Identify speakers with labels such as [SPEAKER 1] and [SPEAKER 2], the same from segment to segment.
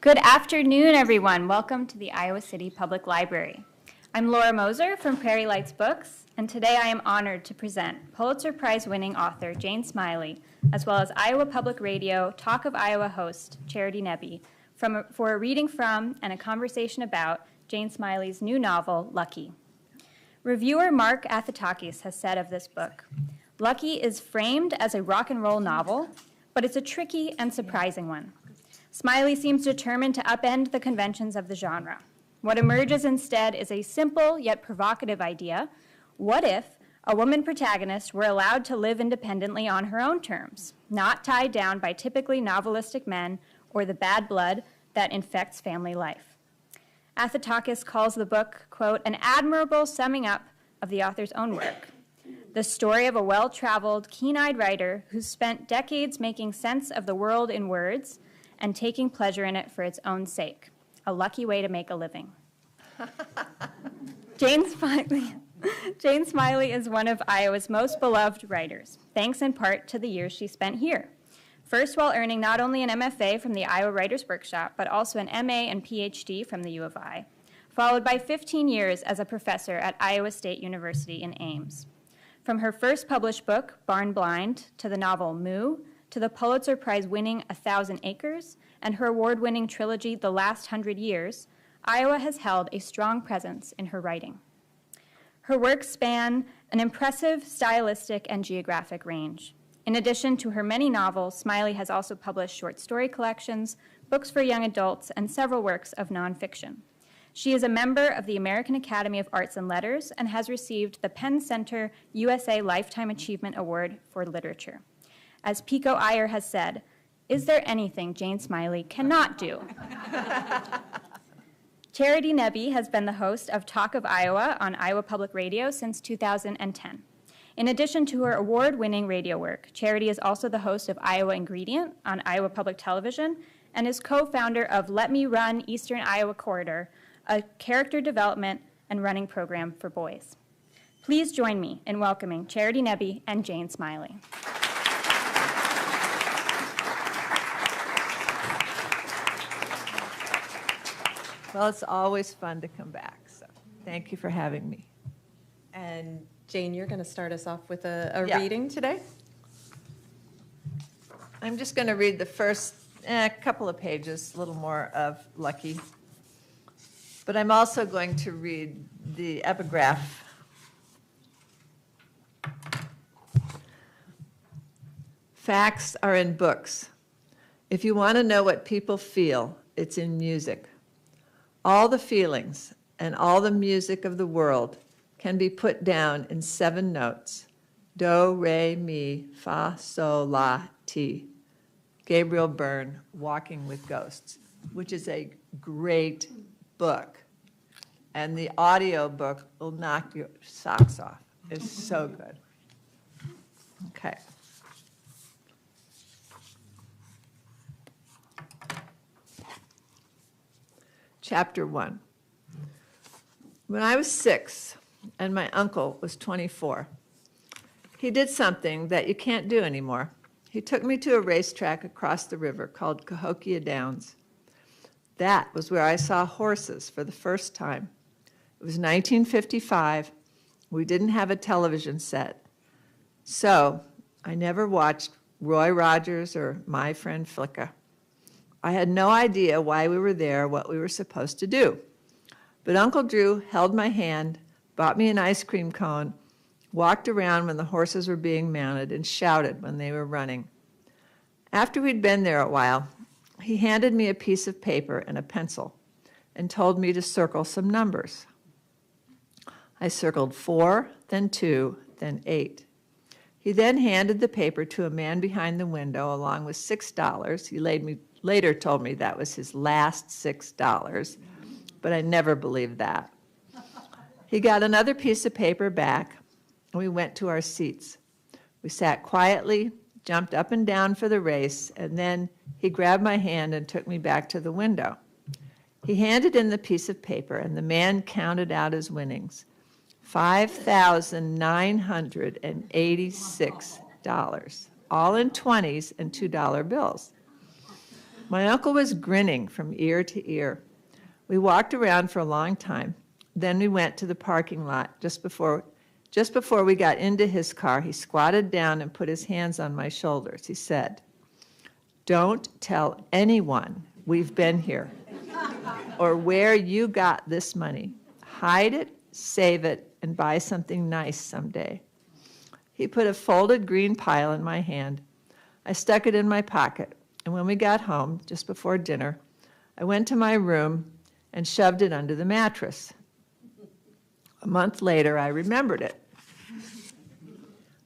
[SPEAKER 1] Good afternoon, everyone. Welcome to the Iowa City Public Library. I'm Laura Moser from Prairie Lights Books, and today I am honored to present Pulitzer Prize winning author Jane Smiley, as well as Iowa Public Radio Talk of Iowa host Charity Nebbe, for a reading from and a conversation about Jane Smiley's new novel, Lucky. Reviewer Mark Athatakis has said of this book, Lucky is framed as a rock and roll novel, but it's a tricky and surprising one. Smiley seems determined to upend the conventions of the genre. What emerges instead is a simple yet provocative idea. What if a woman protagonist were allowed to live independently on her own terms, not tied down by typically novelistic men or the bad blood that infects family life? Athatakis calls the book, quote, an admirable summing up of the author's own work. The story of a well-traveled, keen-eyed writer who's spent decades making sense of the world in words and taking pleasure in it for its own sake. A lucky way to make a living. Jane Smiley is one of Iowa's most beloved writers, thanks in part to the years she spent here. First, while earning not only an MFA from the Iowa Writers Workshop, but also an MA and PhD from the U of I, followed by 15 years as a professor at Iowa State University in Ames. From her first published book, Barn Blind, to the novel Moo, to the Pulitzer Prize winning 1,000 Acres, and her award-winning trilogy, The Last 100 Years, Iowa has held a strong presence in her writing. Her works span an impressive stylistic and geographic range. In addition to her many novels, Smiley has also published short story collections, books for young adults, and several works of nonfiction. She is a member of the American Academy of Arts and Letters and has received the Penn Center USA Lifetime Achievement Award for Literature. As Pico Iyer has said, is there anything Jane Smiley cannot do? Charity Nebbe has been the host of Talk of Iowa on Iowa Public Radio since 2010. In addition to her award-winning radio work, Charity is also the host of Iowa Ingredient on Iowa Public Television and is co-founder of Let Me Run Eastern Iowa Corridor, a character development and running program for boys. Please join me in welcoming Charity Nebbe and Jane Smiley.
[SPEAKER 2] Well, it's always fun to come back, so thank you for having me.
[SPEAKER 3] And Jane, you're going to start us off with a
[SPEAKER 2] Yeah.
[SPEAKER 3] reading today?
[SPEAKER 2] I'm just going to read the first couple of pages, a little more of Lucky. But I'm also going to read the epigraph. Facts are in books. If you want to know what people feel, it's in music. All the feelings and all the music of the world can be put down in 7 notes. Do, re, mi, fa, sol, la, ti. Gabriel Byrne, Walking with Ghosts, which is a great book. And the audio book will knock your socks off. It's so good. Okay. Chapter 1. When I was 6 and my uncle was 24, he did something that you can't do anymore. He took me to a racetrack across the river called Cahokia Downs. That was where I saw horses for the first time. It was 1955. We didn't have a television set. So I never watched Roy Rogers or My Friend Flicka. I had no idea why we were there, what we were supposed to do. But Uncle Drew held my hand, bought me an ice cream cone, walked around when the horses were being mounted, and shouted when they were running. After we'd been there a while, he handed me a piece of paper and a pencil and told me to circle some numbers. I circled 4, then 2, then 8. He then handed the paper to a man behind the window along with $6. He later told me that was his last $6, but I never believed that. He got another piece of paper back, and we went to our seats. We sat quietly, jumped up and down for the race, and then he grabbed my hand and took me back to the window. He handed in the piece of paper, and the man counted out his winnings. $5,986, all in 20s and $2 bills. My uncle was grinning from ear to ear. We walked around for a long time. Then we went to the parking lot. Just before we got into his car, he squatted down and put his hands on my shoulders. He said, "Don't tell anyone we've been here or where you got this money. Hide it, save it, and buy something nice someday." He put a folded green pile in my hand. I stuck it in my pocket, and when we got home, just before dinner, I went to my room and shoved it under the mattress. A month later, I remembered it,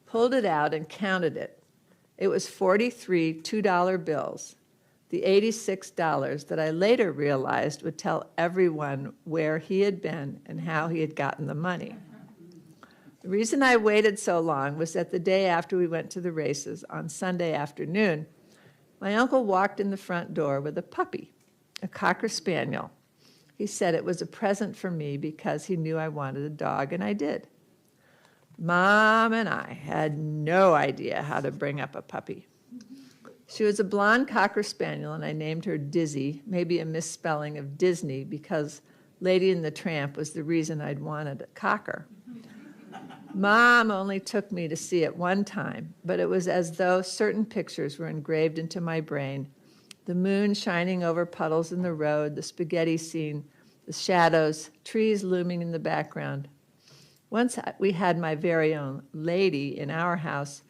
[SPEAKER 2] pulled it out and counted it. It was 43 $2 bills, the $86 that I later realized would tell everyone where he had been and how he had gotten the money. The reason I waited so long was that the day after we went to the races, on Sunday afternoon, my uncle walked in the front door with a puppy, a Cocker Spaniel. He said it was a present for me because he knew I wanted a dog, and I did. Mom and I had no idea how to bring up a puppy. She was a blonde Cocker Spaniel, and I named her Dizzy, maybe a misspelling of Disney, because Lady and the Tramp was the reason I'd wanted a cocker. Mom only took me to see it one time, but it was as though certain pictures were engraved into my brain. The moon shining over puddles in the road, the spaghetti scene, the shadows, trees looming in the background. Once we had my very own lady in our house,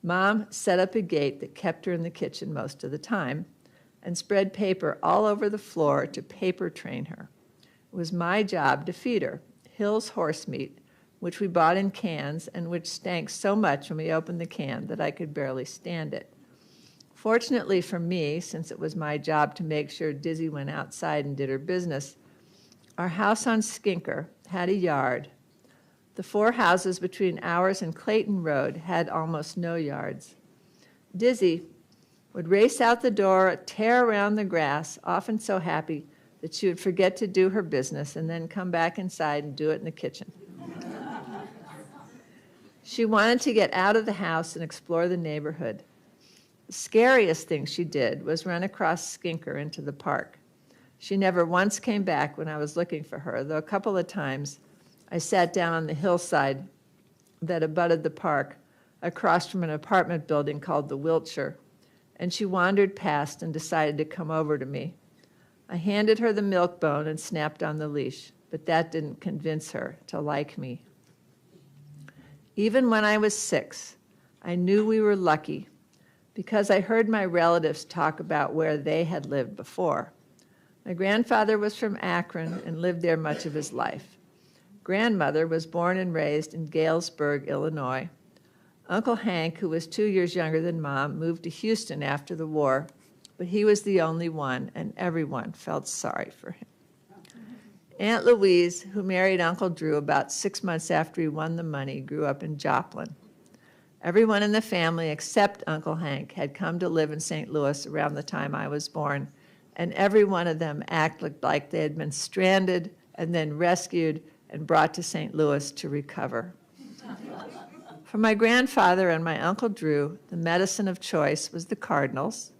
[SPEAKER 2] Mom set up a gate that kept her in the kitchen most of the time and spread paper all over the floor to paper train her. It was my job to feed her Hill's horse meat, which we bought in cans and which stank so much when we opened the can that I could barely stand it. Fortunately for me, since it was my job to make sure Dizzy went outside and did her business, our house on Skinker had a yard. The 4 houses between ours and Clayton Road had almost no yards. Dizzy would race out the door, tear around the grass, often so happy that she would forget to do her business and then come back inside and do it in the kitchen. She wanted to get out of the house and explore the neighborhood. The scariest thing she did was run across Skinker into the park. She never once came back when I was looking for her, though a couple of times I sat down on the hillside that abutted the park across from an apartment building called the Wiltshire, and she wandered past and decided to come over to me. I handed her the milk bone and snapped on the leash, but that didn't convince her to like me. Even when I was 6, I knew we were lucky because I heard my relatives talk about where they had lived before. My grandfather was from Akron and lived there much of his life. Grandmother was born and raised in Galesburg, Illinois. Uncle Hank, who was 2 years younger than Mom, moved to Houston after the war, but he was the only one, and everyone felt sorry for him. Aunt Louise, who married Uncle Drew about 6 months after he won the money, grew up in Joplin. Everyone in the family except Uncle Hank had come to live in St. Louis around the time I was born, and every one of them acted like they had been stranded and then rescued and brought to St. Louis to recover. For my grandfather and my Uncle Drew, the medicine of choice was the Cardinals,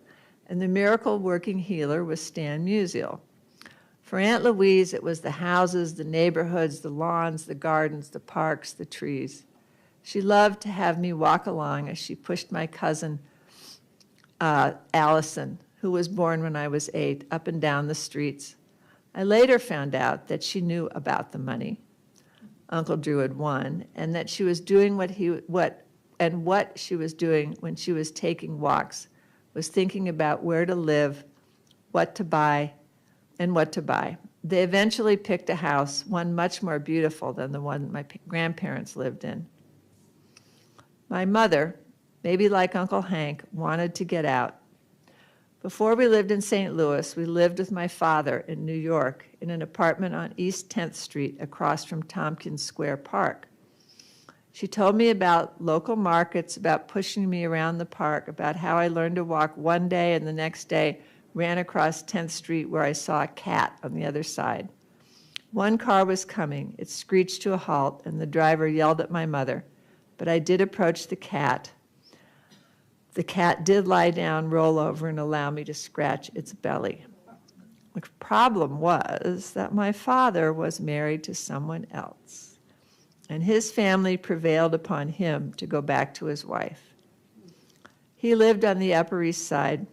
[SPEAKER 2] and the miracle-working healer was Stan Musial. For Aunt Louise, it was the houses, the neighborhoods, the lawns, the gardens, the parks, the trees. She loved to have me walk along as she pushed my cousin, Allison, who was born when I was 8, up and down the streets. I later found out that she knew about the money Uncle Drew had won, and that she was doing what she was doing when she was taking walks was thinking about where to live, what to buy, and what to buy. They eventually picked a house, one much more beautiful than the one my grandparents lived in. My mother, maybe like Uncle Hank, wanted to get out. Before we lived in St. Louis, we lived with my father in New York in an apartment on East 10th Street across from Tompkins Square Park. She told me about local markets, about pushing me around the park, about how I learned to walk one day and the next day ran across 10th Street where I saw a cat on the other side. One car was coming. It screeched to a halt, and the driver yelled at my mother, but I did approach the cat. The cat did lie down, roll over, and allow me to scratch its belly. The problem was that my father was married to someone else, and his family prevailed upon him to go back to his wife. He lived on the Upper East Side.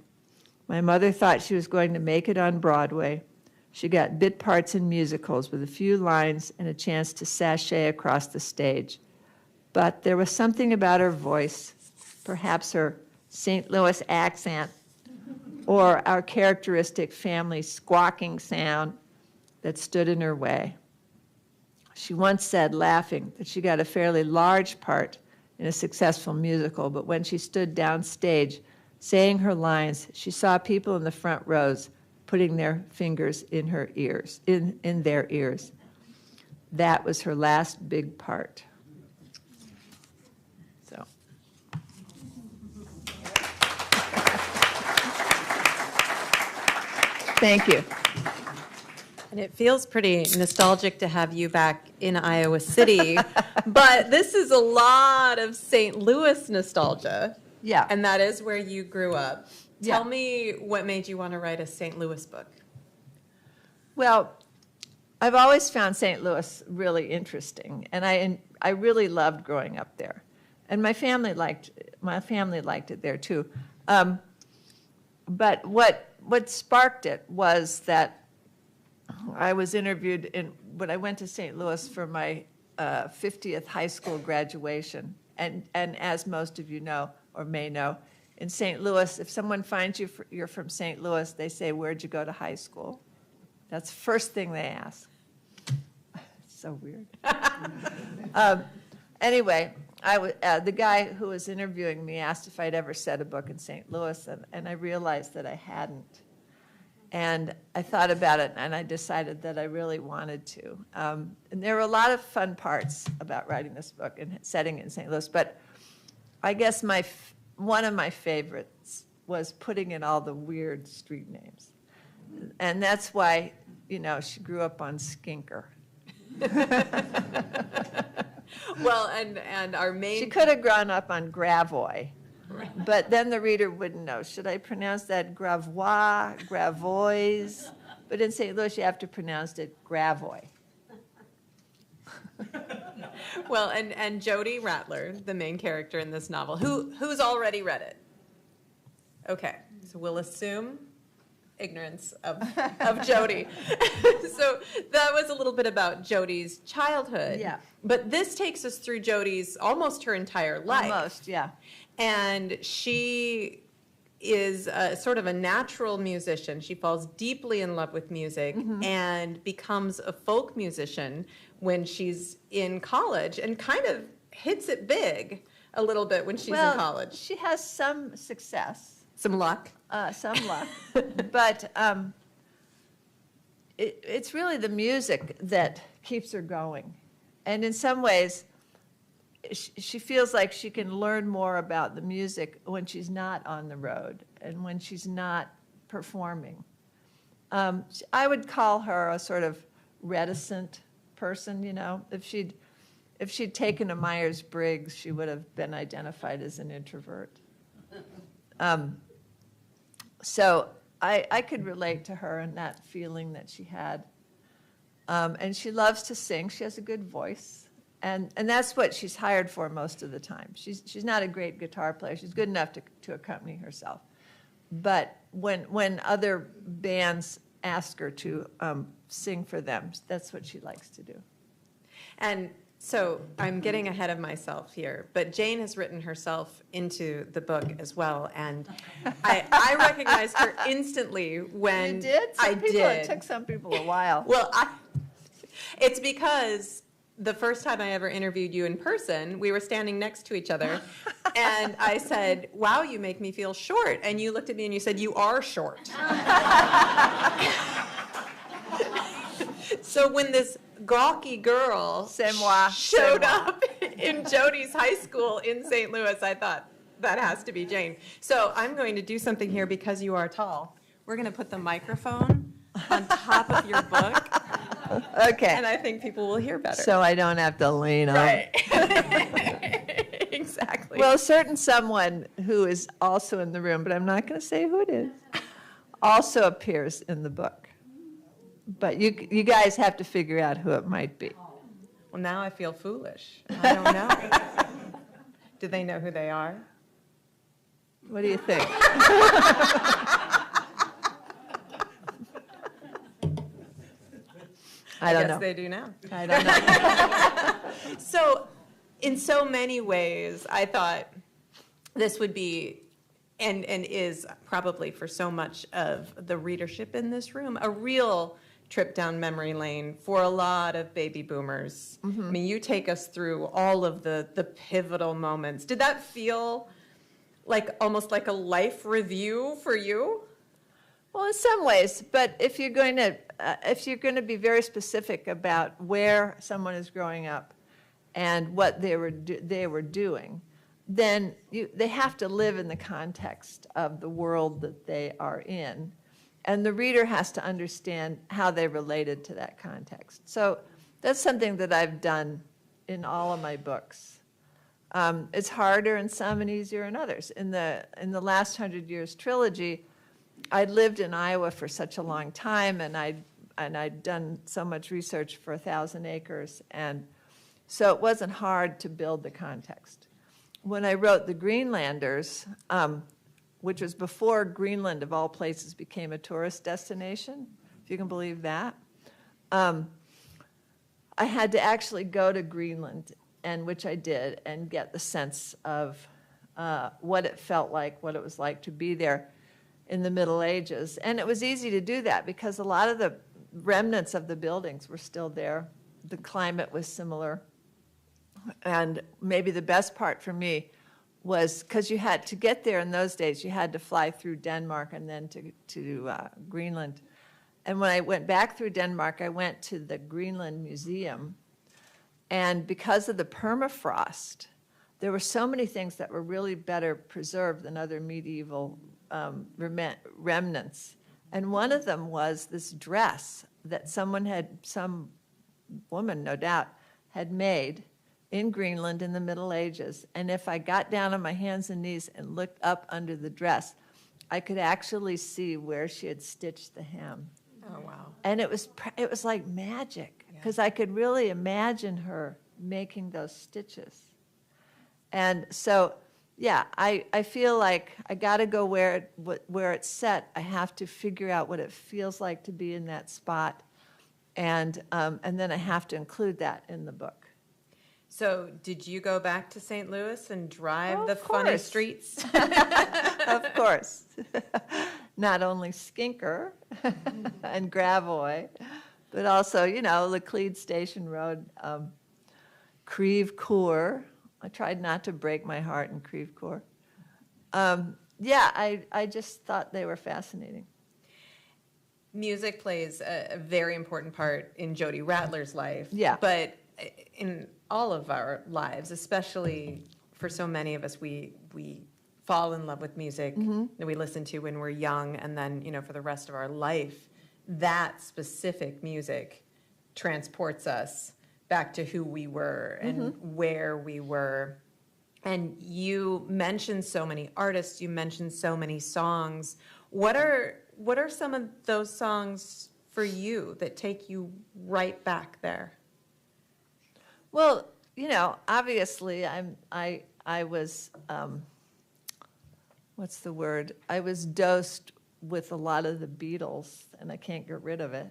[SPEAKER 2] My mother thought she was going to make it on Broadway. She got bit parts in musicals with a few lines and a chance to sashay across the stage. But there was something about her voice, perhaps her St. Louis accent, or our characteristic family squawking sound, that stood in her way. She once said, laughing, that she got a fairly large part in a successful musical, but when she stood downstage saying her lines, she saw people in the front rows putting their fingers in her ears, in their ears. That was her last big part. So. Thank you.
[SPEAKER 3] And it feels pretty nostalgic to have you back in Iowa City, but this is a lot of St. Louis nostalgia.
[SPEAKER 2] Yeah.
[SPEAKER 3] And that is where you grew up.
[SPEAKER 2] Yeah.
[SPEAKER 3] Tell me what made you want to write a St. Louis book.
[SPEAKER 2] Well, I've always found St. Louis really interesting, and I really loved growing up there. And my family liked it there too. But what sparked it was that I was interviewed when I went to St. Louis for my 50th high school graduation. And as most of you know or may know, in St. Louis, if someone finds you're from St. Louis, they say, "Where'd you go to high school?" That's the first thing they ask. It's so weird. Anyway, the guy who was interviewing me asked if I'd ever said a book in St. Louis, and I realized that I hadn't. And I thought about it, and I decided that I really wanted to. And there were a lot of fun parts about writing this book and setting it in St. Louis, but I guess one of my favorites was putting in all the weird street names. And that's why, she grew up on Skinker.
[SPEAKER 3] Well, and our main...
[SPEAKER 2] She could have grown up on Gravois. But then the reader wouldn't know. Should I pronounce that Gravois, Gravois? But in St. Louis, you have to pronounce it Gravois.
[SPEAKER 3] Well, and Jody Rattler, the main character in this novel, who's already read it? Okay, so we'll assume ignorance of Jody. So that was a little bit about Jody's childhood.
[SPEAKER 2] Yeah.
[SPEAKER 3] But this takes us through Jody's almost her entire life.
[SPEAKER 2] Almost, yeah.
[SPEAKER 3] And she is sort of a natural musician. She falls deeply in love with music and becomes a folk musician when she's in college and kind of hits it big a little bit when she's in college.
[SPEAKER 2] She has some success.
[SPEAKER 3] Some luck.
[SPEAKER 2] Some luck. But it's really the music that keeps her going. And in some ways, she feels like she can learn more about the music when she's not on the road and when she's not performing. I would call her a sort of reticent person, If she'd taken a Myers-Briggs, she would have been identified as an introvert. So I could relate to her and that feeling that she had. And she loves to sing. She has a good voice. And that's what she's hired for most of the time. She's not a great guitar player. She's good enough to accompany herself. But when other bands ask her to sing for them, that's what she likes to do.
[SPEAKER 3] And so I'm getting ahead of myself here, but Jane has written herself into the book as well, and I recognized her instantly when
[SPEAKER 2] You did?
[SPEAKER 3] I
[SPEAKER 2] It
[SPEAKER 3] did.
[SPEAKER 2] took some people a while.
[SPEAKER 3] Well, it's because the first time I ever interviewed you in person, we were standing next to each other, and I said, "Wow, you make me feel short." And you looked at me and you said, "You are short." So when this gawky girl showed up in Jody's high school in St. Louis, I thought, that has to be Jane. So I'm going to do something here because you are tall. We're going to put the microphone on top of your book.
[SPEAKER 2] Okay.
[SPEAKER 3] And I think people will hear better.
[SPEAKER 2] So I don't have to lean on.
[SPEAKER 3] Right. Exactly. exactly.
[SPEAKER 2] Well, a certain someone who is also in the room, but I'm not going to say who it is, also appears in the book. But you guys have to figure out who it might be.
[SPEAKER 3] Well, now I feel foolish. I don't know. Do they know who they are?
[SPEAKER 2] What do you think? I don't
[SPEAKER 3] guess
[SPEAKER 2] know.
[SPEAKER 3] they do now.
[SPEAKER 2] I don't know.
[SPEAKER 3] So, in so many ways, I thought this would be, and is probably for so much of the readership in this room, a real trip down memory lane for a lot of baby boomers. I mean, you take us through all of the pivotal moments. Did that feel like almost like a life review for you?
[SPEAKER 2] Well, in some ways, but if you're going to be very specific about where someone is growing up and what they were doing, then they have to live in the context of the world that they are in, and the reader has to understand how they related to that context. So that's something that I've done in all of my books. It's harder in some and easier in others. In the last 100 Years trilogy, I'd lived in Iowa for such a long time, and I'd done so much research for 1,000 Acres, and so it wasn't hard to build the context. When I wrote The Greenlanders, which was before Greenland, of all places, became a tourist destination, if you can believe that, I had to actually go to Greenland, and which I did, and get the sense of what it felt like, what it was like to be there in the Middle Ages. And it was easy to do that because a lot of the remnants of the buildings were still there. The climate was similar. And maybe the best part for me was because you had to get there in those days, you had to fly through Denmark and then to Greenland. And when I went back through Denmark, I went to the Greenland Museum. And because of the permafrost, there were so many things that were really better preserved than other medieval remnants. And one of them was this dress that some woman, no doubt, had made in Greenland in the Middle Ages. And if I got down on my hands and knees and looked up under the dress, I could actually see where she had stitched the hem.
[SPEAKER 3] Oh, wow.
[SPEAKER 2] And it was like magic, because I could really imagine her making those stitches. And so, yeah, I feel like I got to go where it's set. I have to figure out what it feels like to be in that spot, and then I have to include that in the book.
[SPEAKER 3] So, did you go back to St. Louis and drive
[SPEAKER 2] Oh,
[SPEAKER 3] the
[SPEAKER 2] of
[SPEAKER 3] funny
[SPEAKER 2] course.
[SPEAKER 3] streets?
[SPEAKER 2] Of course. Not only Skinker and Gravois, but also, Laclede Station Road, Creve Coeur. I tried not to break my heart in Creve Coeur. I just thought they were fascinating.
[SPEAKER 3] Music plays a very important part in Jody Rattler's life.
[SPEAKER 2] Yeah.
[SPEAKER 3] But in all of our lives, especially for so many of us, we fall in love with music that we listen to when we're young, and then, for the rest of our life, that specific music transports us back to who we were and where we were. And you mentioned so many artists, you mentioned so many songs. What are some of those songs for you that take you right back there?
[SPEAKER 2] Well, obviously I was, what's the word? I was dosed with a lot of the Beatles, and I can't get rid of it.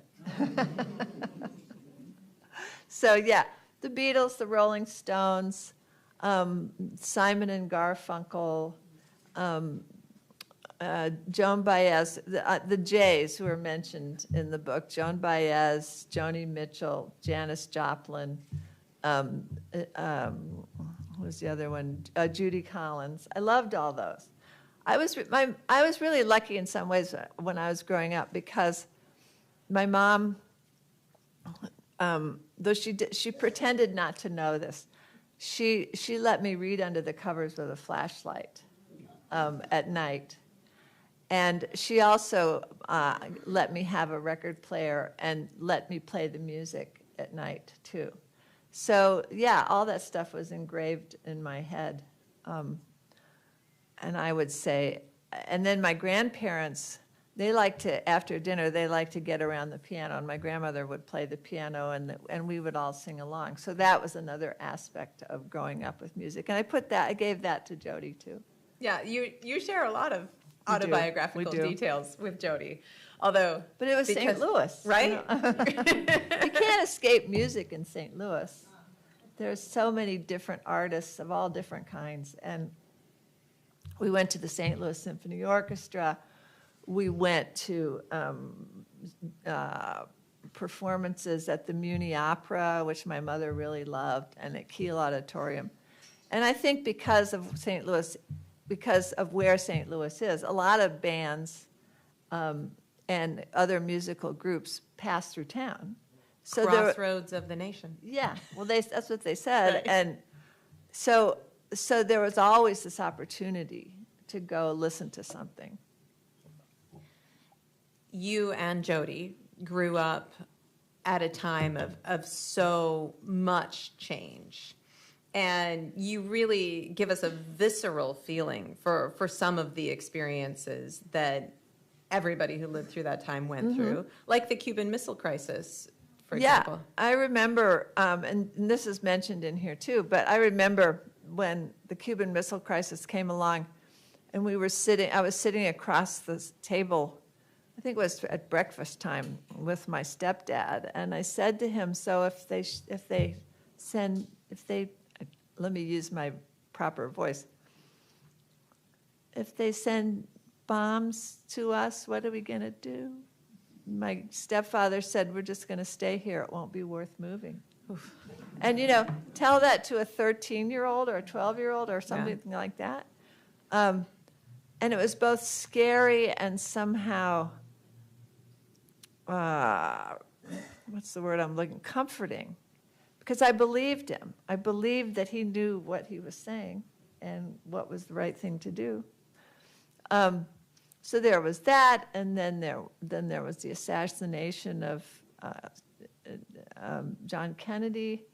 [SPEAKER 2] So, yeah, the Beatles, the Rolling Stones, Simon and Garfunkel, Joan Baez, the Jays who are mentioned in the book, Joan Baez, Joni Mitchell, Janis Joplin, who was the other one? Judy Collins. I loved all those. I was really lucky in some ways when I was growing up, because my mom, though she pretended not to know this, she let me read under the covers with a flashlight at night. And she also let me have a record player and let me play the music at night, too. So, yeah, all that stuff was engraved in my head. And I would say, and then my grandparents, they like to, after dinner, they like to get around the piano, and my grandmother would play the piano, and we would all sing along. So that was another aspect of growing up with music. And I gave that to Jody, too.
[SPEAKER 3] Yeah, you share a lot of
[SPEAKER 2] We do.
[SPEAKER 3] autobiographical
[SPEAKER 2] We do.
[SPEAKER 3] details with Jody, although.
[SPEAKER 2] But it was St. Louis.
[SPEAKER 3] Right?
[SPEAKER 2] You know? You can't escape music in St. Louis. There's so many different artists of all different kinds. And we went to the St. Louis Symphony Orchestra. We went to performances at the Muni Opera, which my mother really loved, and at Kiel Auditorium. And I think because of St. Louis, because of where St. Louis is, a lot of bands and other musical groups pass through town. So
[SPEAKER 3] Crossroads of the nation.
[SPEAKER 2] yeah, well, that's what they said.
[SPEAKER 3] Right.
[SPEAKER 2] And so there was always this opportunity to go listen to something.
[SPEAKER 3] You and Jody grew up at a time of so much change. And you really give us a visceral feeling for some of the experiences that everybody who lived through that time went through, like the Cuban Missile Crisis, for example.
[SPEAKER 2] Yeah, I remember, and this is mentioned in here too, but I remember when the Cuban Missile Crisis came along, and I was sitting across the table, I think it was at breakfast time, with my stepdad, and I said to him, so let me use my proper voice, if they send bombs to us, what are we going to do? My stepfather said, we're just going to stay here. It won't be worth moving. Oof. And, tell that to a 13-year-old or a 12-year-old or something like that. And it was both scary and somehow, what's the word I'm looking, comforting. Because I believed him. I believed that he knew what he was saying and what was the right thing to do. So there was that, and then there was the assassination of John Kennedy.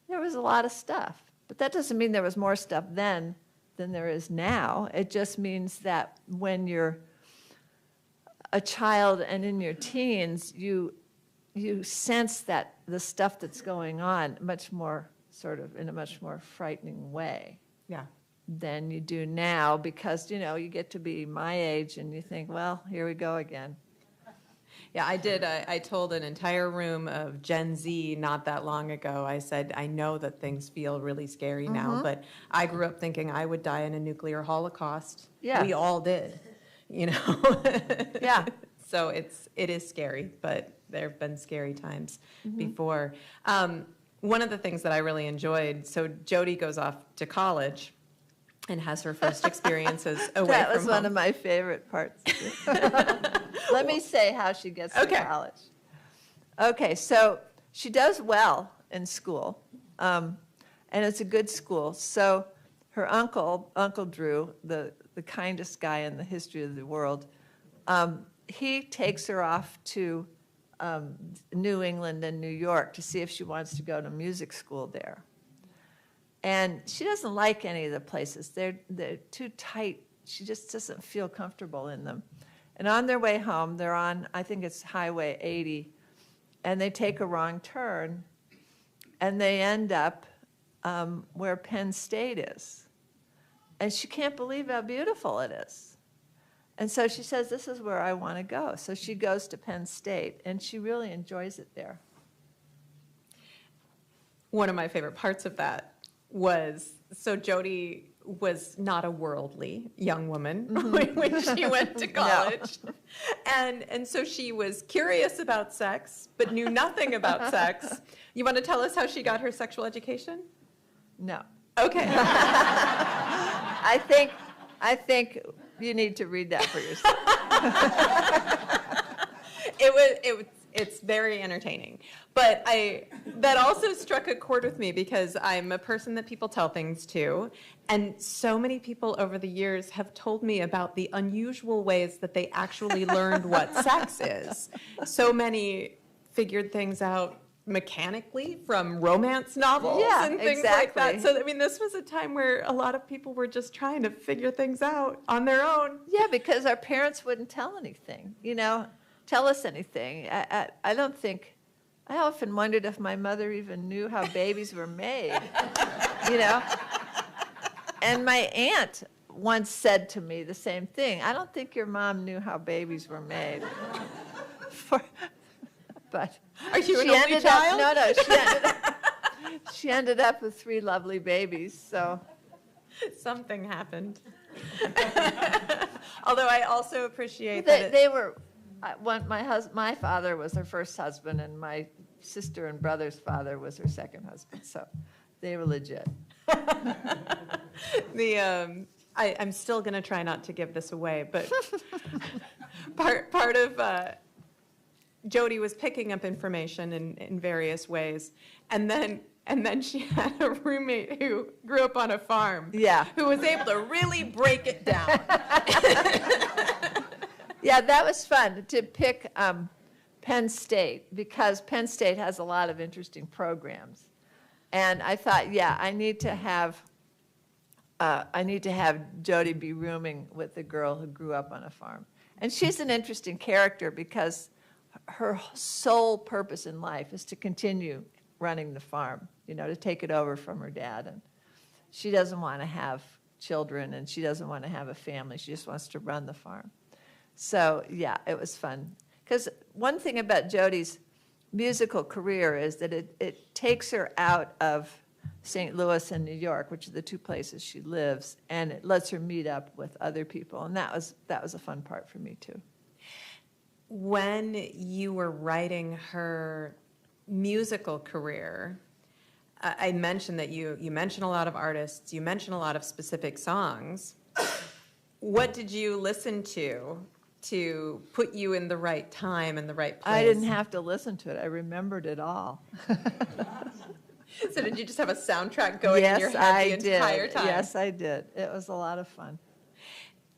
[SPEAKER 2] There was a lot of stuff, but that doesn't mean there was more stuff then than there is now. It just means that when you're a child and in your teens, you sense that the stuff that's going on much more sort of in a much more frightening way.
[SPEAKER 3] Yeah.
[SPEAKER 2] Than you do now, because you get to be my age and you think, well, here we go again.
[SPEAKER 3] Yeah, I did. I told an entire room of Gen Z not that long ago. I said, I know that things feel really scary now, but I grew up thinking I would die in a nuclear holocaust.
[SPEAKER 2] Yeah.
[SPEAKER 3] We all did,
[SPEAKER 2] Yeah.
[SPEAKER 3] So it is scary, but there have been scary times before. One of the things that I really enjoyed, so Jody goes off to college and has her first experiences away from home.
[SPEAKER 2] That was one of my favorite parts. Let me say how she gets to college. Okay, so she does well in school, and it's a good school. So her uncle Drew, the kindest guy in the history of the world, he takes her off to New England and New York to see if she wants to go to music school there. And she doesn't like any of the places. They're too tight. She just doesn't feel comfortable in them. And on their way home, they're on, I think it's Highway 80, and they take a wrong turn, and they end up where Penn State is. And she can't believe how beautiful it is. And so she says, this is where I want to go. So she goes to Penn State, and she really enjoys it there.
[SPEAKER 3] One of my favorite parts of that was, so Jody was not a worldly young woman when she went to college. No. And so she was curious about sex, but knew nothing about sex. You want to tell us how she got her sexual education?
[SPEAKER 2] No.
[SPEAKER 3] Okay.
[SPEAKER 2] I think you need to read that for yourself.
[SPEAKER 3] It's very entertaining. But that also struck a chord with me because I'm a person that people tell things to. And so many people over the years have told me about the unusual ways that they actually learned what sex is. So many figured things out mechanically from romance novels
[SPEAKER 2] Yeah,
[SPEAKER 3] and things like that.
[SPEAKER 2] exactly.
[SPEAKER 3] So, I mean, this was a time where a lot of people were just trying to figure things out on their own.
[SPEAKER 2] Yeah, because our parents wouldn't tell anything, tell us anything. I don't think, I often wondered if my mother even knew how babies were made, you know? And my aunt once said to me the same thing. I don't think your mom knew how babies were made. But
[SPEAKER 3] Are you an
[SPEAKER 2] she
[SPEAKER 3] only
[SPEAKER 2] ended
[SPEAKER 3] child?
[SPEAKER 2] No, she ended up with 3 lovely babies, so.
[SPEAKER 3] Something happened. Although I also appreciate that
[SPEAKER 2] They were, my father was her first husband, and my sister and brother's father was her second husband, so they were legit.
[SPEAKER 3] I'm still going to try not to give this away, but part of Jody was picking up information in various ways, and then she had a roommate who grew up on a farm.
[SPEAKER 2] Yeah.
[SPEAKER 3] Who was able to really break it down.
[SPEAKER 2] Yeah, that was fun to pick Penn State, because Penn State has a lot of interesting programs. And I thought, yeah, I need to have Jody be rooming with the girl who grew up on a farm. And she's an interesting character because her sole purpose in life is to continue running the farm, to take it over from her dad. And she doesn't want to have children, and she doesn't want to have a family. She just wants to run the farm. So, yeah, it was fun. Because one thing about Jody's musical career is that it takes her out of St. Louis and New York, which are the 2 places she lives, and it lets her meet up with other people. And that was a fun part for me, too.
[SPEAKER 3] When you were writing her musical career, I mentioned that you mentioned a lot of artists, you mentioned a lot of specific songs. What did you listen to put you in the right time and the right place?
[SPEAKER 2] I didn't have to listen to it. I remembered it all.
[SPEAKER 3] So did you just have a soundtrack going in your head the entire time?
[SPEAKER 2] Yes, I did. It was a lot of fun.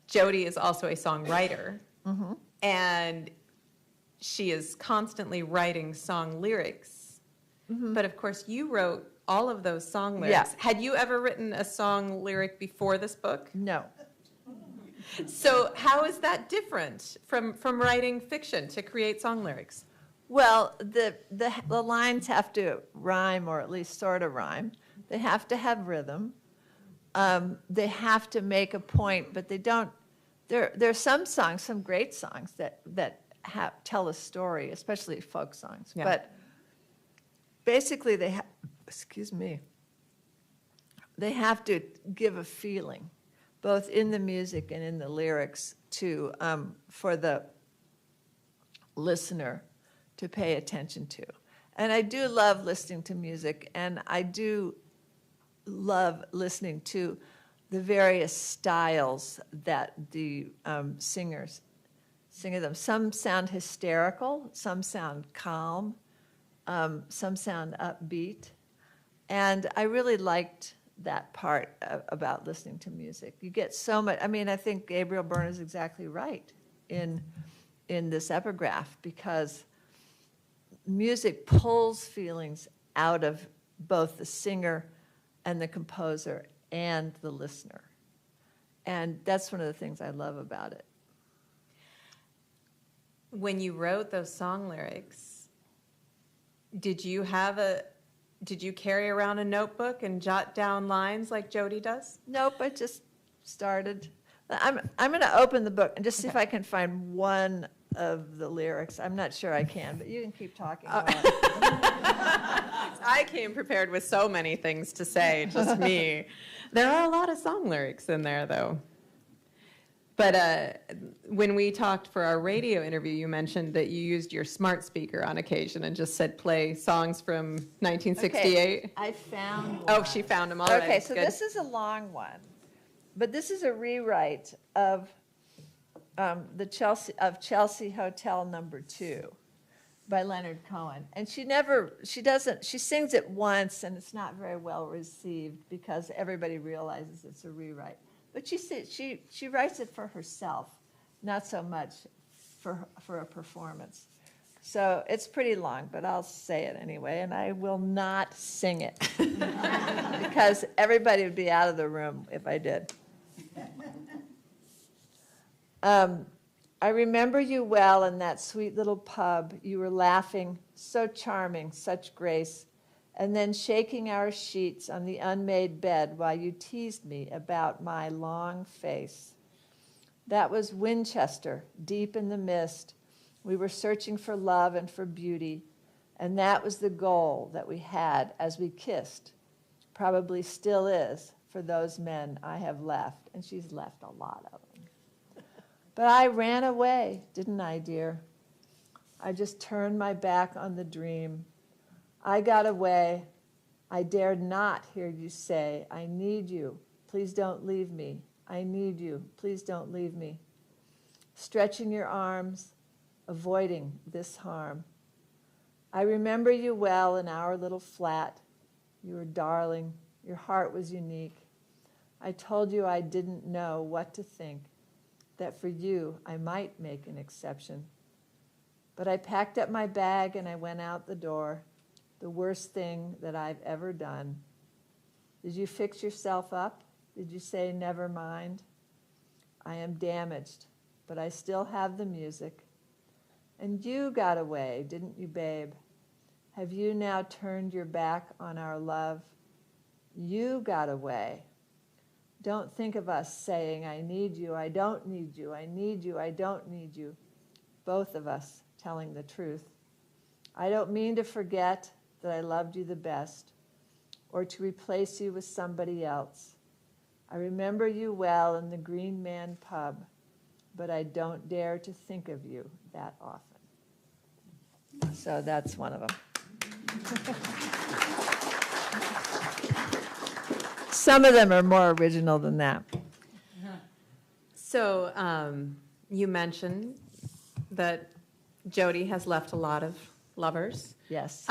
[SPEAKER 3] Jody is also a songwriter, and she is constantly writing song lyrics. But of course, you wrote all of those song lyrics.
[SPEAKER 2] Yeah.
[SPEAKER 3] Had you ever written a song lyric before this book?
[SPEAKER 2] No.
[SPEAKER 3] So how is that different from writing fiction to create song lyrics?
[SPEAKER 2] Well, the lines have to rhyme, or at least sort of rhyme. They have to have rhythm. They have to make a point, but they don't. There are some songs, some great songs that tell a story, especially folk songs.
[SPEAKER 3] Yeah.
[SPEAKER 2] But basically, they have to give a feeling, both in the music and in the lyrics, for the listener to pay attention to. And I do love listening to music, and I do love listening to the various styles that the singers sing of them. Some sound hysterical, some sound calm, some sound upbeat. And I really liked that part about listening to music. You get so much. I mean, I think Gabriel Byrne is exactly right in this epigraph, because music pulls feelings out of both the singer and the composer and the listener. And that's one of the things I love about it.
[SPEAKER 3] When you wrote those song lyrics, did you carry around a notebook and jot down lines like Jody does?
[SPEAKER 2] Nope, I just started. I'm going to open the book and just see if I can find one of the lyrics. I'm not sure I can, but you can keep talking.
[SPEAKER 3] I came prepared with so many things to say, just me. There are a lot of song lyrics in there, though. But when we talked for our radio interview, you mentioned that you used your smart speaker on occasion and just said play songs from 1968.
[SPEAKER 2] Okay, I found one.
[SPEAKER 3] Oh, she found them already.
[SPEAKER 2] Okay, so
[SPEAKER 3] Good.
[SPEAKER 2] this is a long one, but this is a rewrite of Chelsea Hotel No. 2 by Leonard Cohen. And she sings it once, and it's not very well received because everybody realizes it's a rewrite. But she writes it for herself, not so much for a performance. So it's pretty long, but I'll say it anyway, and I will not sing it because everybody would be out of the room if I did. I remember you well in that sweet little pub. You were laughing, so charming, such grace, and then shaking our sheets on the unmade bed while you teased me about my long face. That was Winchester, deep in the mist. We were searching for love and for beauty, and that was the goal that we had as we kissed. Probably still is for those men I have left, and she's left a lot of them. But I ran away, didn't I, dear? I just turned my back on the dream. I got away. I dared not hear you say, I need you. Please don't leave me. I need you. Please don't leave me. Stretching your arms, avoiding this harm. I remember you well in our little flat. You were darling. Your heart was unique. I told you I didn't know what to think, that for you I might make an exception. But I packed up my bag and I went out the door, the worst thing that I've ever done. Did you fix yourself up? Did you say, never mind? I am damaged, but I still have the music. And you got away, didn't you, babe? Have you now turned your back on our love? You got away. Don't think of us saying, I need you, I don't need you, I need you, I don't need you. Both of us telling the truth. I don't mean to forget that I loved you the best or to replace you with somebody else. I remember you well in the Green Man pub, but I don't dare to think of you that often. So that's one of them. Some of them are more original than that.
[SPEAKER 3] So you mentioned that Jody has left a lot of lovers.
[SPEAKER 2] Yes.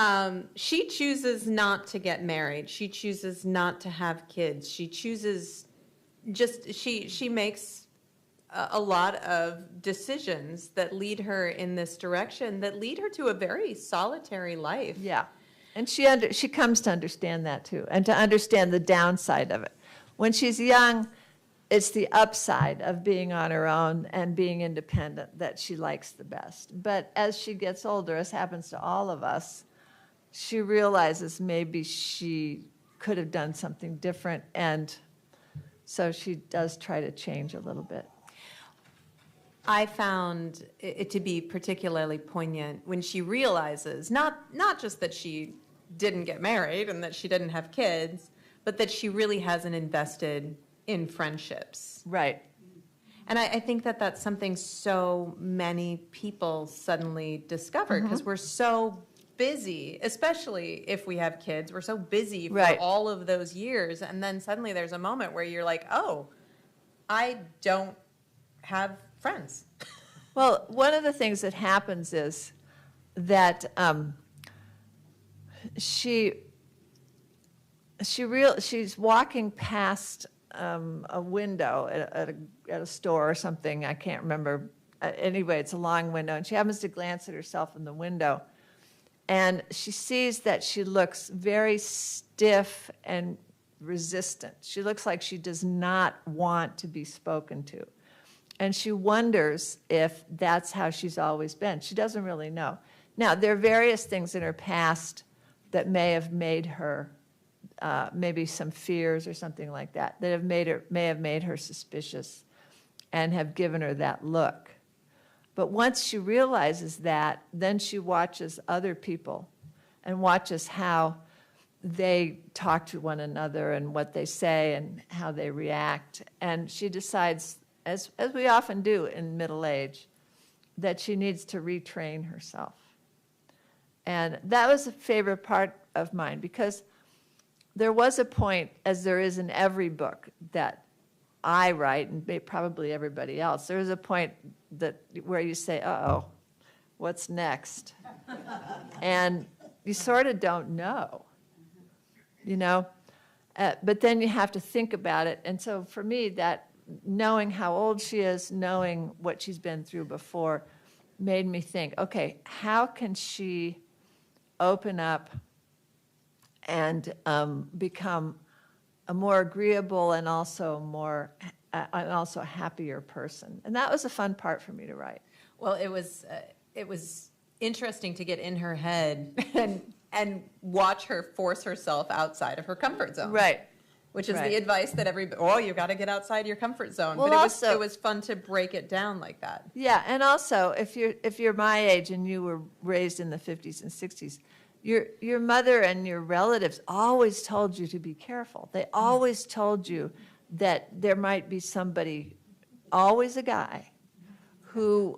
[SPEAKER 3] She chooses not to get married. She chooses not to have kids. She chooses she makes a lot of decisions that lead her in this direction, that lead her to a very solitary life.
[SPEAKER 2] Yeah. And she comes to understand that too, and to understand the downside of it. When she's young, it's the upside of being on her own and being independent that she likes the best. But as she gets older, as happens to all of us, she realizes maybe she could have done something different, and so she does try to change a little bit.
[SPEAKER 3] I found it to be particularly poignant when she realizes not just that she didn't get married and that she didn't have kids, but that she really hasn't invested in friendships.
[SPEAKER 2] Right.
[SPEAKER 3] And I think that that's something so many people suddenly discover, because we're so busy, especially if we have kids, we're so busy for
[SPEAKER 2] Right.
[SPEAKER 3] all of those years, and then suddenly there's a moment where you're like, oh, I don't have friends.
[SPEAKER 2] Well, one of the things that happens is that she's walking past a window at a store or something. I can't remember. Anyway, it's a long window, and she happens to glance at herself in the window, and she sees that she looks very stiff and resistant. She looks like she does not want to be spoken to. And she wonders if that's how she's always been. She doesn't really know. Now, there are various things in her past that may have made her, maybe some fears or something like that, that may have made her suspicious and have given her that look. But once she realizes that, then she watches other people and watches how they talk to one another and what they say and how they react. And she decides, as we often do in middle age, that she needs to retrain herself. And that was a favorite part of mine, because there was a point, as there is in every book that I write, and probably everybody else, there is a point where you say, uh-oh, what's next? And you sort of don't know, you know? But then you have to think about it. And so for me, that knowing how old she is, knowing what she's been through before, made me think, okay, how can she open up and become a more agreeable and also a happier person? And that was a fun part for me to write.
[SPEAKER 3] Well, it was interesting to get in her head and watch her force herself outside of her comfort zone.
[SPEAKER 2] Right.
[SPEAKER 3] Which is
[SPEAKER 2] Right.
[SPEAKER 3] the advice that you got to get outside your comfort zone.
[SPEAKER 2] Well,
[SPEAKER 3] But
[SPEAKER 2] also-
[SPEAKER 3] it was fun to break it down like that.
[SPEAKER 2] Yeah, and also if you're my age and you were raised in the 50s and 60s, your mother and your relatives always told you to be careful. They always told you that there might be somebody, always a guy, who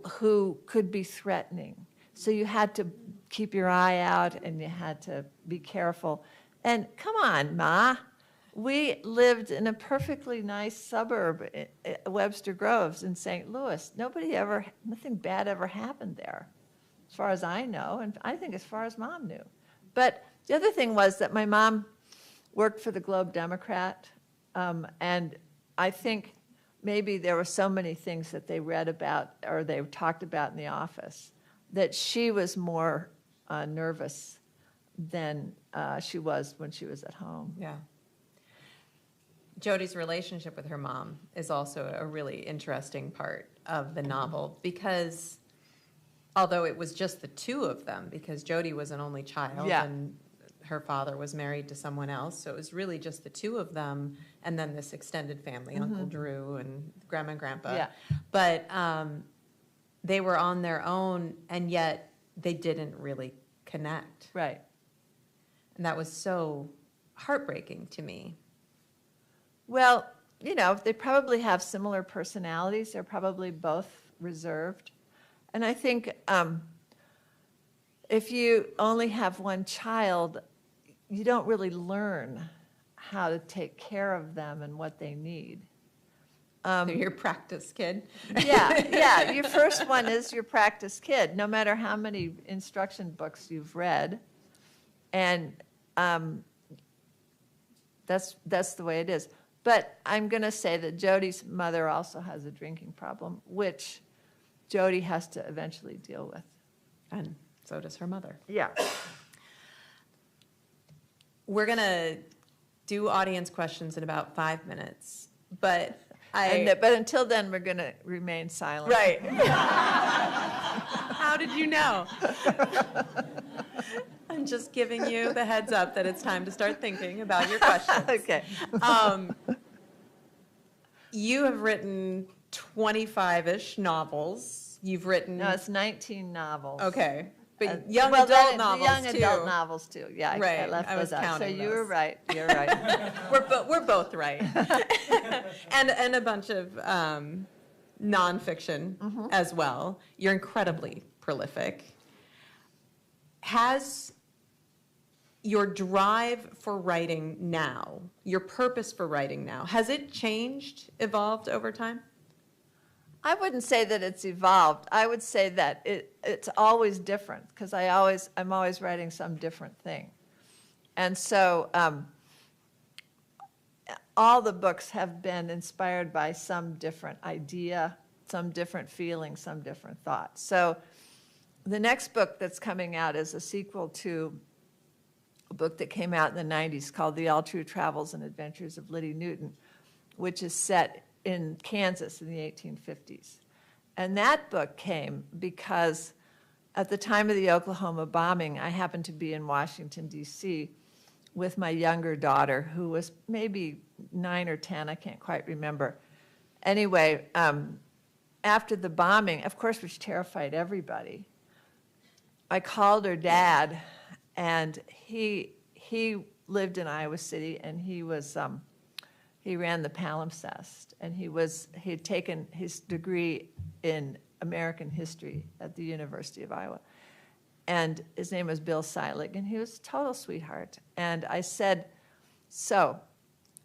[SPEAKER 2] could be threatening. So you had to keep your eye out and you had to be careful. And come on, Ma. We lived in a perfectly nice suburb, Webster Groves in St. Louis. Nothing bad ever happened there, as far as I know, and I think as far as Mom knew. But the other thing was that my mom worked for the Globe Democrat, and I think maybe there were so many things that they read about or they talked about in the office that she was more nervous than she was when she was at home.
[SPEAKER 3] Yeah. Jodi's relationship with her mom is also a really interesting part of the novel because although it was just the two of them, because Jodi was an only child
[SPEAKER 2] Yeah.
[SPEAKER 3] and her father was married to someone else, so it was really just the two of them and then this extended family, Uncle Drew and Grandma and Grandpa.
[SPEAKER 2] Yeah.
[SPEAKER 3] But they were on their own and yet they didn't really connect.
[SPEAKER 2] Right.
[SPEAKER 3] And that was so heartbreaking to me.
[SPEAKER 2] Well, they probably have similar personalities. They're probably both reserved. And I think if you only have one child, you don't really learn how to take care of them and what they need.
[SPEAKER 3] They're your practice kid.
[SPEAKER 2] Yeah. Your first one is your practice kid, no matter how many instruction books you've read. And that's the way it is. But I'm going to say that Jodi's mother also has a drinking problem, which Jodi has to eventually deal with.
[SPEAKER 3] And so does her mother.
[SPEAKER 2] Yeah.
[SPEAKER 3] We're going to do audience questions in about 5 minutes. But
[SPEAKER 2] But until then, we're going to remain silent.
[SPEAKER 3] Right. How did you know? I'm just giving you the heads up that it's time to start thinking about your questions.
[SPEAKER 2] Okay.
[SPEAKER 3] You have written 25-ish novels. You've written...
[SPEAKER 2] No, it's 19 novels.
[SPEAKER 3] Okay. But
[SPEAKER 2] And-
[SPEAKER 3] young
[SPEAKER 2] well,
[SPEAKER 3] adult
[SPEAKER 2] then,
[SPEAKER 3] novels,
[SPEAKER 2] young
[SPEAKER 3] too.
[SPEAKER 2] adult novels, too. Yeah, I
[SPEAKER 3] Right,
[SPEAKER 2] left
[SPEAKER 3] I was
[SPEAKER 2] those out. So
[SPEAKER 3] counting
[SPEAKER 2] you were
[SPEAKER 3] those.
[SPEAKER 2] right. You're right.
[SPEAKER 3] We're both right. and a bunch of nonfiction as well. You're incredibly prolific. Has your drive for writing now, your purpose for writing now, has it changed, evolved over time?
[SPEAKER 2] I wouldn't say that it's evolved. I would say that it's always different because I'm always writing some different thing. And so all the books have been inspired by some different idea, some different feeling, some different thought. So the next book that's coming out is a sequel to a book that came out in the 90s called The All True Travels and Adventures of Liddy Newton, which is set in Kansas in the 1850s. And that book came because at the time of the Oklahoma bombing, I happened to be in Washington, D.C. with my younger daughter, who was maybe 9 or 10, I can't quite remember. Anyway, after the bombing, of course, which terrified everybody, I called her dad, and he lived in Iowa City, and he ran the palimpsest, and he had taken his degree in American history at the University of Iowa. And his name was Bill Seilig, and he was a total sweetheart. And I said, so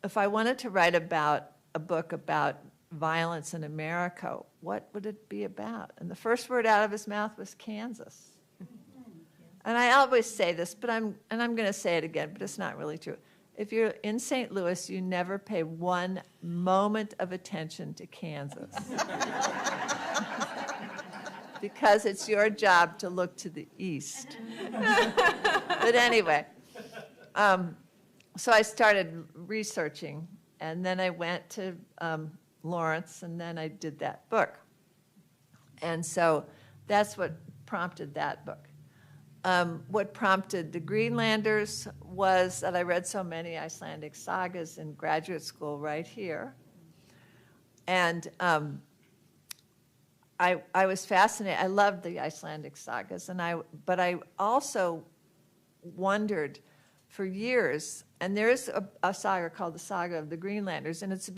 [SPEAKER 2] if I wanted to write about a book about violence in America, what would it be about? And the first word out of his mouth was Kansas. And I always say this, but I'm going to say it again, but it's not really true. If you're in St. Louis, you never pay one moment of attention to Kansas. because it's your job to look to the east. But anyway, so I started researching, and then I went to Lawrence, and then I did that book. And so that's what prompted that book. What prompted the Greenlanders was that I read so many Icelandic sagas in graduate school right here. And I was fascinated. I loved the Icelandic sagas, but I also wondered for years, and there is a saga called the Saga of the Greenlanders, and it's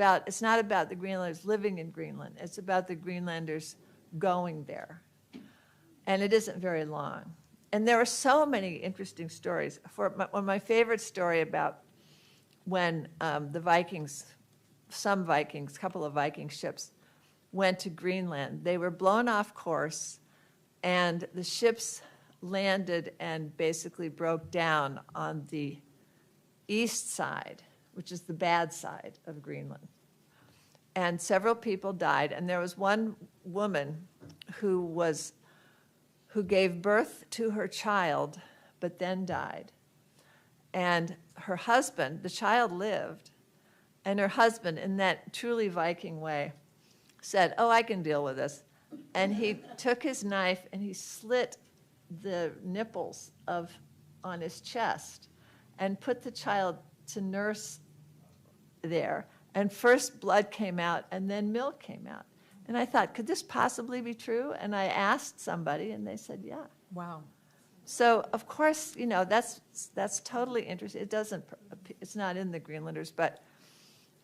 [SPEAKER 2] not about the Greenlanders living in Greenland. It's about the Greenlanders going there. And it isn't very long. And there are so many interesting stories. One of my favorite story about when the Vikings, a couple of Viking ships, went to Greenland. They were blown off course, and the ships landed and basically broke down on the east side, which is the bad side of Greenland. And several people died, and there was one woman who gave birth to her child, but then died. And her husband, the child lived, and her husband, in that truly Viking way, said, "Oh, I can deal with this." And he took his knife and he slit the nipples on his chest and put the child to nurse there. And first blood came out and then milk came out. And I thought, could this possibly be true? And I asked somebody, and they said, yeah.
[SPEAKER 3] Wow.
[SPEAKER 2] So, of course, that's totally interesting. It's not in the Greenlanders, but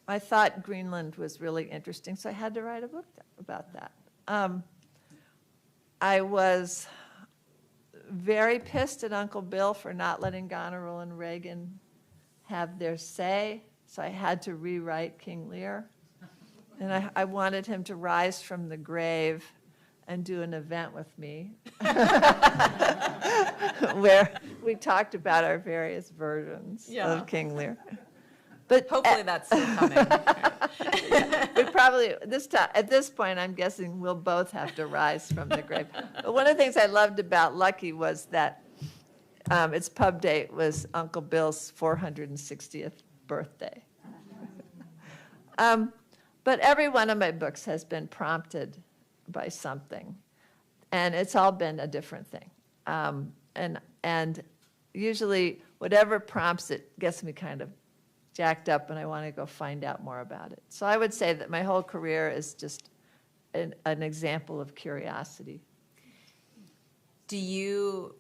[SPEAKER 2] I thought Greenland was really interesting, so I had to write a book about that. I was very pissed at Uncle Bill for not letting Goneril and Reagan have their say, so I had to rewrite King Lear. And I wanted him to rise from the grave and do an event with me where we talked about our various versions of King Lear. But
[SPEAKER 3] hopefully that's still coming.
[SPEAKER 2] we probably, at this point, I'm guessing we'll both have to rise from the grave. But one of the things I loved about Lucky was that its pub date was Uncle Bill's 460th birthday. But every one of my books has been prompted by something, and it's all been a different thing. And usually, whatever prompts it gets me kind of jacked up, and I want to go find out more about it. So I would say that my whole career is just an example of curiosity.
[SPEAKER 3] Do you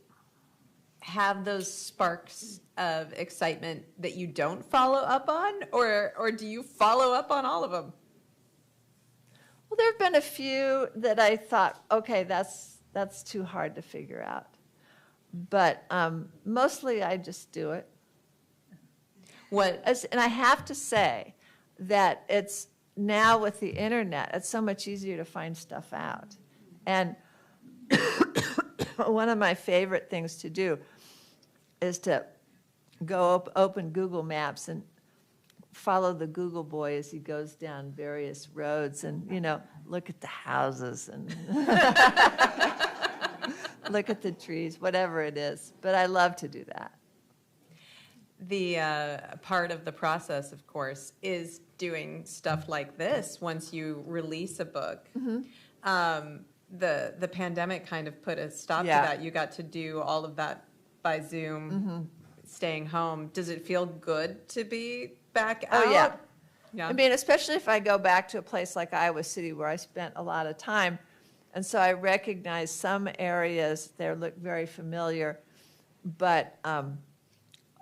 [SPEAKER 3] have those sparks of excitement that you don't follow up on, or do you follow up on all of them?
[SPEAKER 2] Well, there have been a few that I thought, okay, that's too hard to figure out. But mostly I just do it. And I have to say that it's now with the internet, it's so much easier to find stuff out. And one of my favorite things to do is to go open Google Maps and follow the Google boy as he goes down various roads and, look at the houses and look at the trees, whatever it is. But I love to do that.
[SPEAKER 3] The part of the process, of course, is doing stuff like this once you release a book. Mm-hmm. The pandemic kind of put a stop to that. You got to do all of that by Zoom, mm-hmm. staying home. Does it feel good to be back out?
[SPEAKER 2] Oh, yeah.
[SPEAKER 3] Yeah.
[SPEAKER 2] I mean, especially if I go back to a place like Iowa City where I spent a lot of time. And so I recognize some areas, they look very familiar, but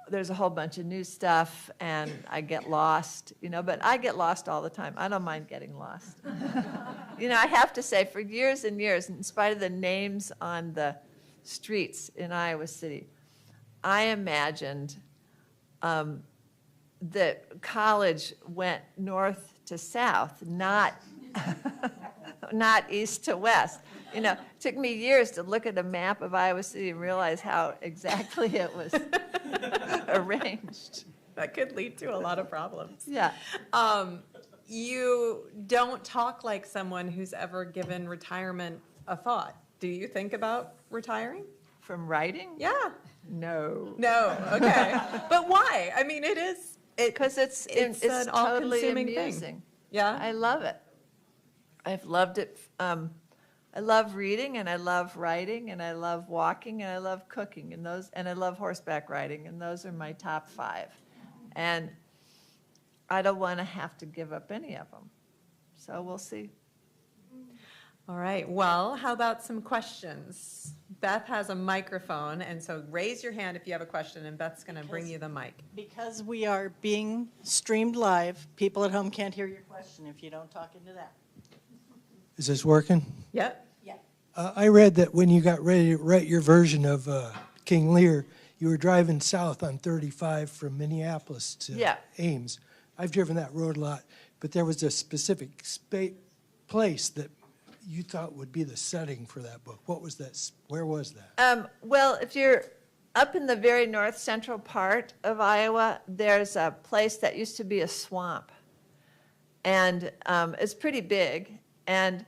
[SPEAKER 2] there's a whole bunch of new stuff, and I get lost, but I get lost all the time. I don't mind getting lost. I have to say, for years and years, in spite of the names on the streets in Iowa City, I imagined that college went north to south, not east to west. It took me years to look at a map of Iowa City and realize how exactly it was arranged.
[SPEAKER 3] That could lead to a lot of problems.
[SPEAKER 2] Yeah.
[SPEAKER 3] You don't talk like someone who's ever given retirement a thought. Do you think about retiring?
[SPEAKER 2] From writing?
[SPEAKER 3] Yeah.
[SPEAKER 2] No.
[SPEAKER 3] No. Okay. But why? I mean,
[SPEAKER 2] Because it's
[SPEAKER 3] an
[SPEAKER 2] totally
[SPEAKER 3] all-consuming thing.
[SPEAKER 2] amusing.
[SPEAKER 3] Yeah.
[SPEAKER 2] I love it. I've loved it. I love reading, and I love writing, and I love walking, and I love cooking, and I love horseback riding, and those are my top 5. And I don't want to have to give up any of them. So we'll see.
[SPEAKER 3] All right. Well, how about some questions? Beth has a microphone, and so raise your hand if you have a question, and Beth's going to bring you the mic.
[SPEAKER 4] Because we are being streamed live, people at home can't hear your question if you don't talk into that.
[SPEAKER 5] Is this working?
[SPEAKER 3] Yep.
[SPEAKER 4] Yeah.
[SPEAKER 5] I read that when you got ready to write your version of King Lear, you were driving south on 35 from Minneapolis to Ames. I've driven that road a lot, but there was a specific place that you thought would be the setting for that book. What was that? Where was that?
[SPEAKER 2] Well, if you're up in the very north central part of Iowa, there's a place that used to be a swamp. And it's pretty big. And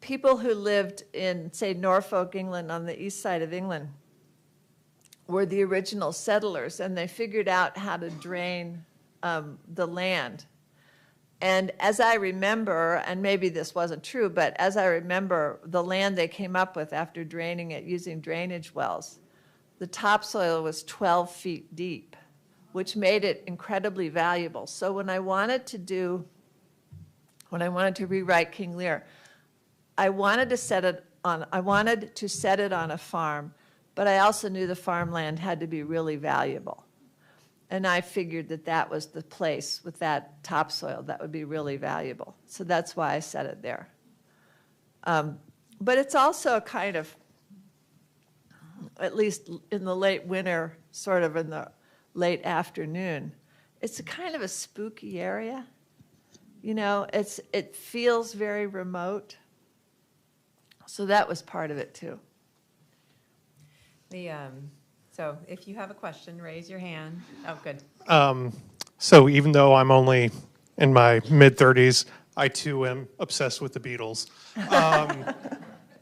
[SPEAKER 2] people who lived in, say, Norfolk, England, on the east side of England, were the original settlers, and they figured out how to drain the land. And as I remember, and maybe this wasn't true, but as I remember, the land they came up with after draining it using drainage wells, the topsoil was 12 feet deep, which made it incredibly valuable. So when I wanted to rewrite King Lear, I wanted to set it on a farm, but I also knew the farmland had to be really valuable. And I figured that was the place with that topsoil that would be really valuable. So that's why I set it there. But it's also kind of, at least in the late winter, sort of in the late afternoon, it's a kind of a spooky area. You know, it feels very remote. So that was part of it too.
[SPEAKER 3] So if you have a question, raise your hand. Oh, good.
[SPEAKER 6] So even though I'm only in my mid-30s, I too am obsessed with the Beatles.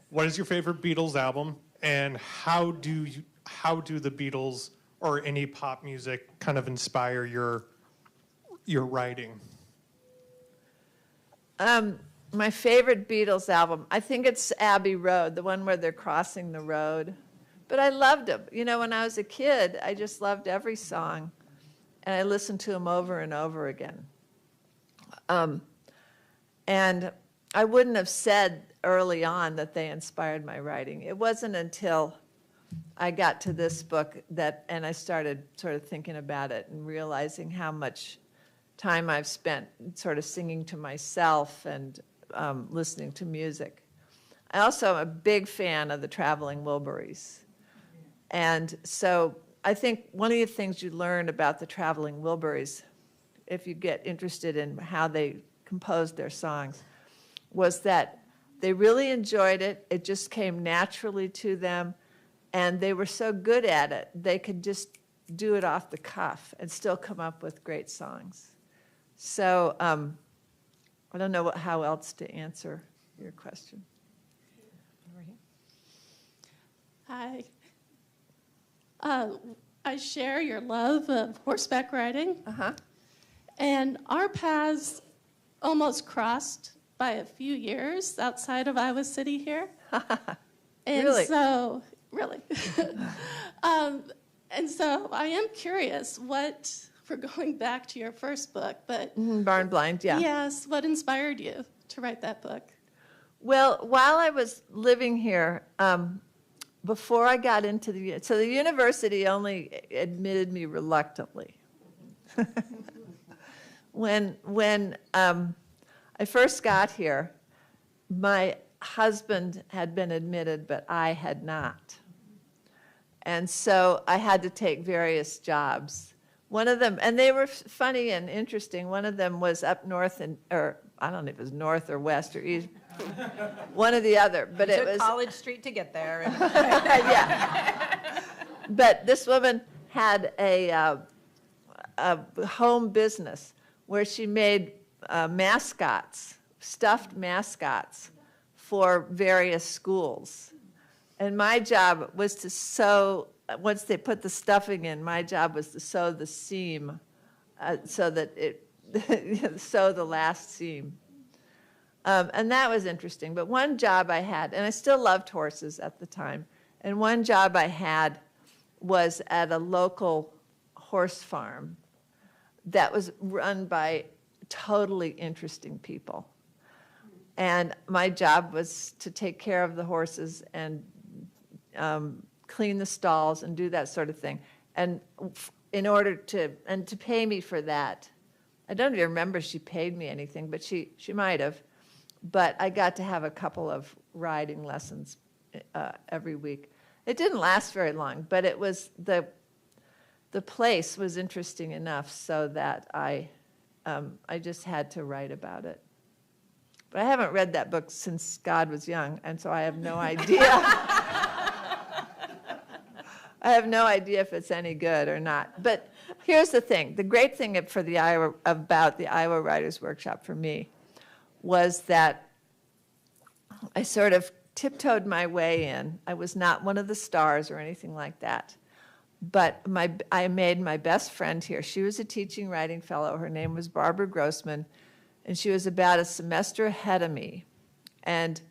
[SPEAKER 6] What is your favorite Beatles album, and how do the Beatles or any pop music kind of inspire your writing?
[SPEAKER 2] My favorite Beatles album, I think it's Abbey Road, the one where they're crossing the road. But I loved them. You know, when I was a kid, I just loved every song, and I listened to them over and over again. And I wouldn't have said early on that they inspired my writing. It wasn't until I got to this book and I started sort of thinking about it and realizing how much time I've spent sort of singing to myself and listening to music. I also am a big fan of the Traveling Wilburys. And so I think one of the things you learn about the Traveling Wilburys, if you get interested in how they composed their songs, was that they really enjoyed it. It just came naturally to them. And they were so good at it, they could just do it off the cuff and still come up with great songs. So I don't know how else to answer your question.
[SPEAKER 7] Hi. I share your love of horseback riding.
[SPEAKER 2] Uh-huh.
[SPEAKER 7] And our paths almost crossed by a few years outside of Iowa City here. And
[SPEAKER 2] Really?
[SPEAKER 7] so, really. And so I am curious what, we're going back to your first book, but
[SPEAKER 2] Barn Blind, yeah.
[SPEAKER 7] yes, what inspired you to write that book?
[SPEAKER 2] Well, while I was living here, before I got into so the university only admitted me reluctantly. When I first got here, my husband had been admitted, but I had not. And so I had to take various jobs. One of them, and they were funny and interesting, one of them was up north, or I don't know if it was north or west or east, one or the other, but it was
[SPEAKER 3] College Street to get there.
[SPEAKER 2] yeah. But this woman had a home business where she made mascots, stuffed mascots for various schools. And my job was to sew, once they put the stuffing in, my job was to sew the seam so that it, sew the last seam. And that was interesting. But one job I had, and I still loved horses at the time, and one job I had was at a local horse farm that was run by totally interesting people. And my job was to take care of the horses and clean the stalls and do that sort of thing. And in order to pay me for that, I don't even remember if she paid me anything, but she might have. But I got to have a couple of riding lessons every week. It didn't last very long, but it was the place was interesting enough so that I just had to write about it. But I haven't read that book since God was young, and so I have no idea. I have no idea if it's any good or not. But here's the thing. The great thing about the Iowa Writers' Workshop for me was that I sort of tiptoed my way in. I was not one of the stars or anything like that. But I made my best friend here. She was a teaching writing fellow. Her name was Barbara Grossman, and she was about a semester ahead of me. And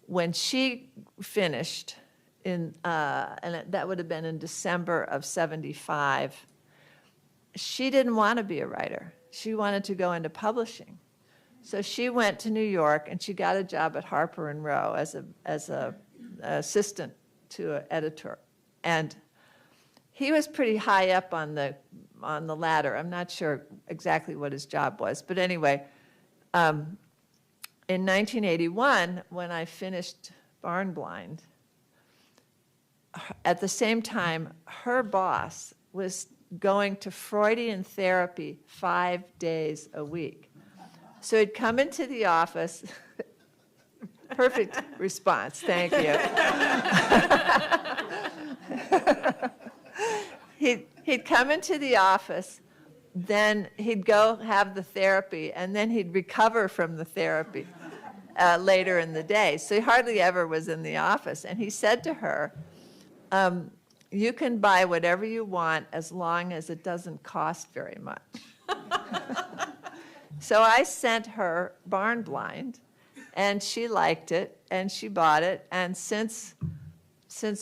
[SPEAKER 2] when she finished, and that would have been in December of '75, she didn't want to be a writer. She wanted to go into publishing. So she went to New York, and she got a job at Harper & Row as an assistant to an editor. And he was pretty high up on the ladder. I'm not sure exactly what his job was. But anyway, in 1981, when I finished Barn Blind, at the same time, her boss was going to Freudian therapy 5 days a week. So he'd come into the office. Perfect response, thank you. He'd come into the office, then he'd go have the therapy, and then he'd recover from the therapy later in the day. So he hardly ever was in the office. And he said to her, you can buy whatever you want as long as it doesn't cost very much. So I sent her Barn Blind, and she liked it, and she bought it. And since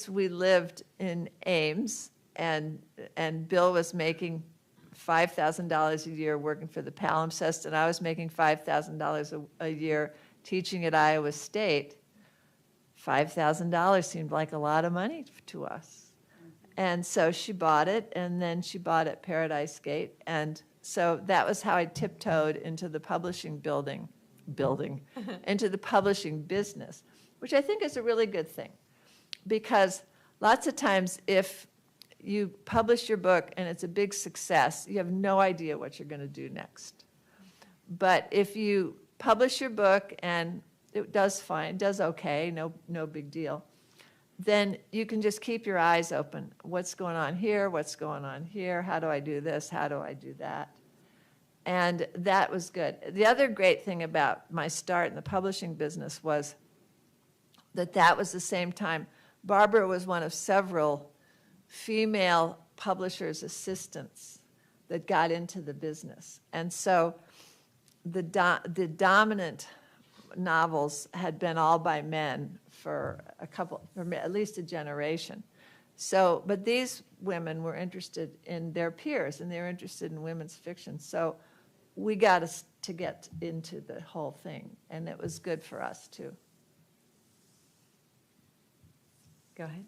[SPEAKER 2] we lived in Ames, and Bill was making $5,000 a year working for the palimpsest, and I was making $5,000 a year teaching at Iowa State, $5,000 seemed like a lot of money to us. And so she bought it, and then she bought at Paradise Gate. And so that was how I tiptoed into the publishing into the publishing business, which I think is a really good thing. Because lots of times if you publish your book and it's a big success, you have no idea what you're going to do next. But if you publish your book and it does fine, does okay, no big deal, then you can just keep your eyes open. What's going on here? What's going on here? How do I do this? How do I do that? And that was good. The other great thing about my start in the publishing business was that was the same time. Barbara was one of several female publishers' assistants that got into the business. And so the dominant novels had been all by men for at least a generation. So, but these women were interested in their peers, and they were interested in women's fiction. So we got us to get into the whole thing, and it was good for us too. Go ahead.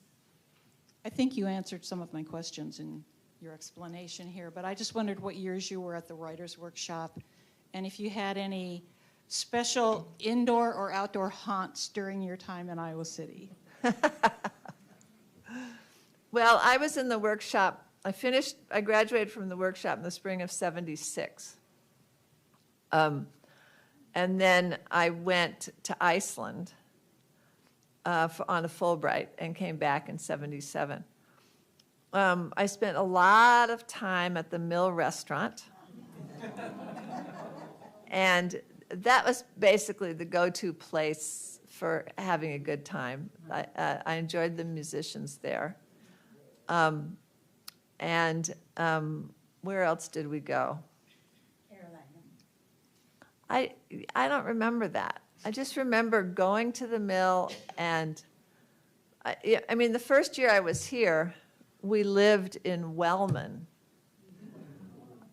[SPEAKER 8] I think you answered some of my questions in your explanation here, but I just wondered what years you were at the Writers' Workshop, and if you had any special indoor or outdoor haunts during your time in Iowa City.
[SPEAKER 2] Well, I was in the workshop. I graduated from the workshop in the spring of '76. And then I went to Iceland on a Fulbright and came back in '77. I spent a lot of time at the Mill Restaurant. And that was basically the go-to place for having a good time. I enjoyed the musicians there. Where else did we go? I don't remember that. I just remember going to the mill, and I mean, the first year I was here, we lived in Wellman,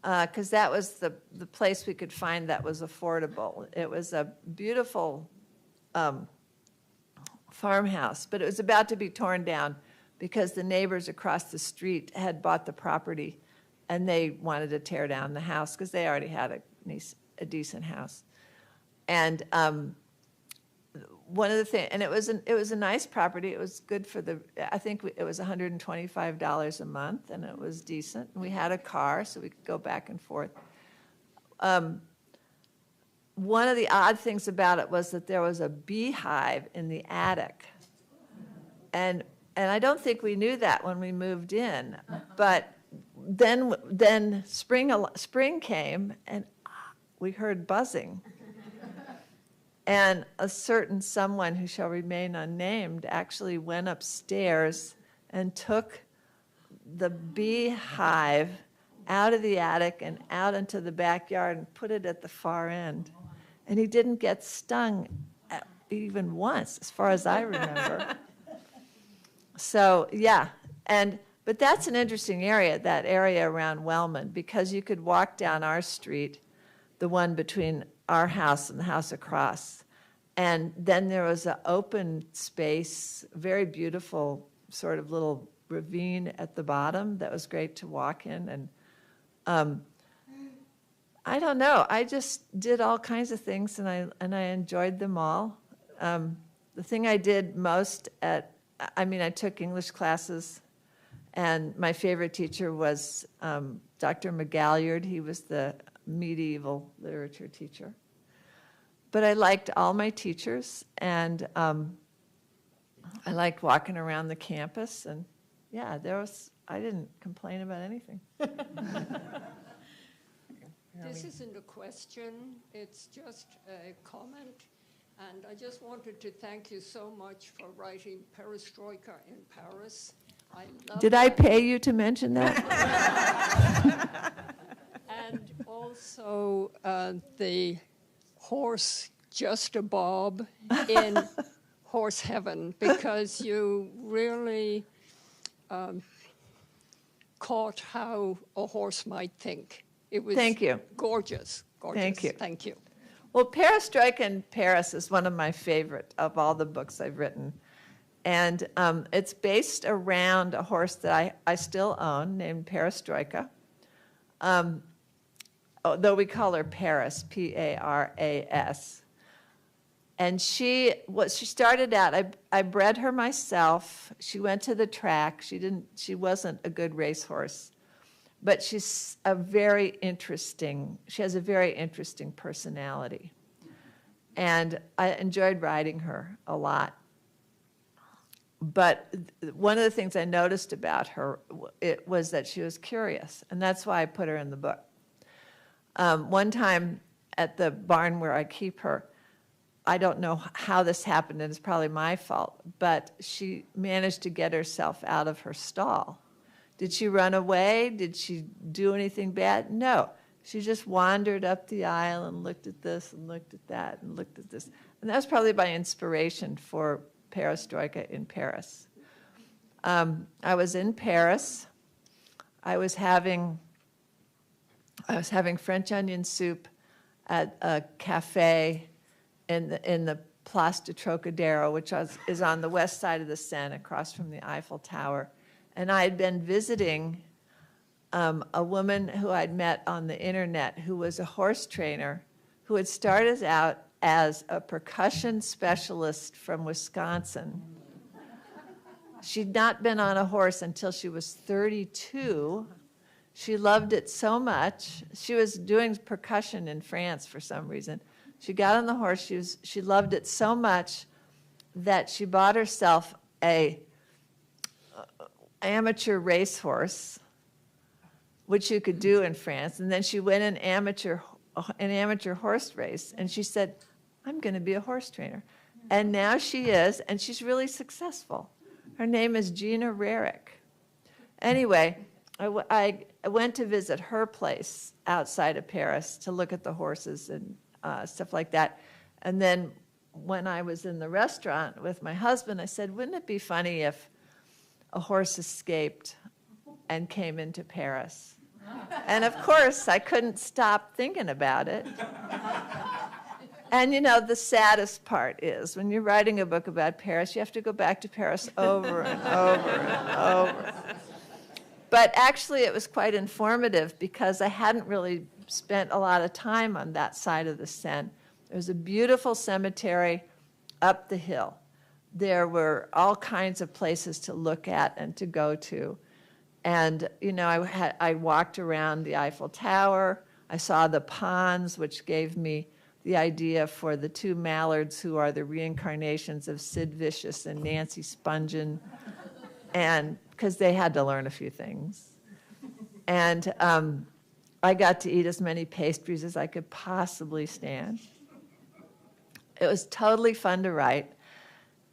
[SPEAKER 2] because that was the place we could find that was affordable. It was a beautiful farmhouse, but it was about to be torn down because the neighbors across the street had bought the property, and they wanted to tear down the house because they already had a decent house. And one of the things, and it was a nice property. It was good for I think it was $125 a month, and it was decent. And we had a car, so we could go back and forth. One of the odd things about it was that there was a beehive in the attic. And I don't think we knew that when we moved in, but then spring came, and we heard buzzing. And a certain someone who shall remain unnamed actually went upstairs and took the beehive out of the attic and out into the backyard and put it at the far end. And he didn't get stung even once, as far as I remember. So, yeah. But that's an interesting area, that area around Wellman, because you could walk down our street, the one between our house and the house across. And then there was an open space, very beautiful sort of little ravine at the bottom that was great to walk in. And I don't know, I just did all kinds of things, and I enjoyed them all. The thing I did most I took English classes, and my favorite teacher was Dr. McGalliard. He was the medieval literature teacher. But I liked all my teachers, and I liked walking around the campus, and yeah, I didn't complain about anything.
[SPEAKER 9] This isn't a question, it's just a comment. And I just wanted to thank you so much for writing Perestroika in Paris.
[SPEAKER 2] Did I pay you to mention that?
[SPEAKER 9] And also the horse Just a Bob in Horse Heaven, because you really caught how a horse might think. It was
[SPEAKER 2] Thank you.
[SPEAKER 9] Gorgeous.
[SPEAKER 2] Thank you.
[SPEAKER 9] Thank you.
[SPEAKER 2] Well, Perestroika in Paris is one of my favorite of all the books I've written. And it's based around a horse that I still own named Perestroika. Though we call her Paris, Paras. And she started out, I bred her myself. She went to the track. She wasn't a good racehorse. But she has a very interesting personality. And I enjoyed riding her a lot. But one of the things I noticed about her was that she was curious, and that's why I put her in the book. One time at the barn where I keep her, I don't know how this happened, and it's probably my fault, but she managed to get herself out of her stall. Did she run away? Did she do anything bad? No. She just wandered up the aisle and looked at this and looked at that and looked at this. And that was probably my inspiration for Perestroika in Paris. I was in Paris. I was having French onion soup at a cafe in the Place de Trocadero, which is on the west side of the Seine, across from the Eiffel Tower. And I had been visiting a woman who I'd met on the internet who was a horse trainer who had started out as a percussion specialist from Wisconsin. She'd not been on a horse until she was 32. She loved it so much. She was doing percussion in France for some reason. She got on the horse. She loved it so much that she bought herself a amateur racehorse, which you could do in France. And then she went an amateur horse race, and she said, I'm going to be a horse trainer. And now she is, and she's really successful. Her name is Gina Rarick. Anyway, I went to visit her place outside of Paris to look at the horses and stuff like that. And then when I was in the restaurant with my husband, I said, wouldn't it be funny if a horse escaped and came into Paris? And of course, I couldn't stop thinking about it. And you know, the saddest part is when you're writing a book about Paris, you have to go back to Paris over and over and over. But actually, it was quite informative because I hadn't really spent a lot of time on that side of the Seine. There was a beautiful cemetery up the hill. There were all kinds of places to look at and to go to. And, you know, I walked around the Eiffel Tower. I saw the ponds, which gave me the idea for the two mallards who are the reincarnations of Sid Vicious and Nancy Spungen, and because they had to learn a few things. And I got to eat as many pastries as I could possibly stand. It was totally fun to write.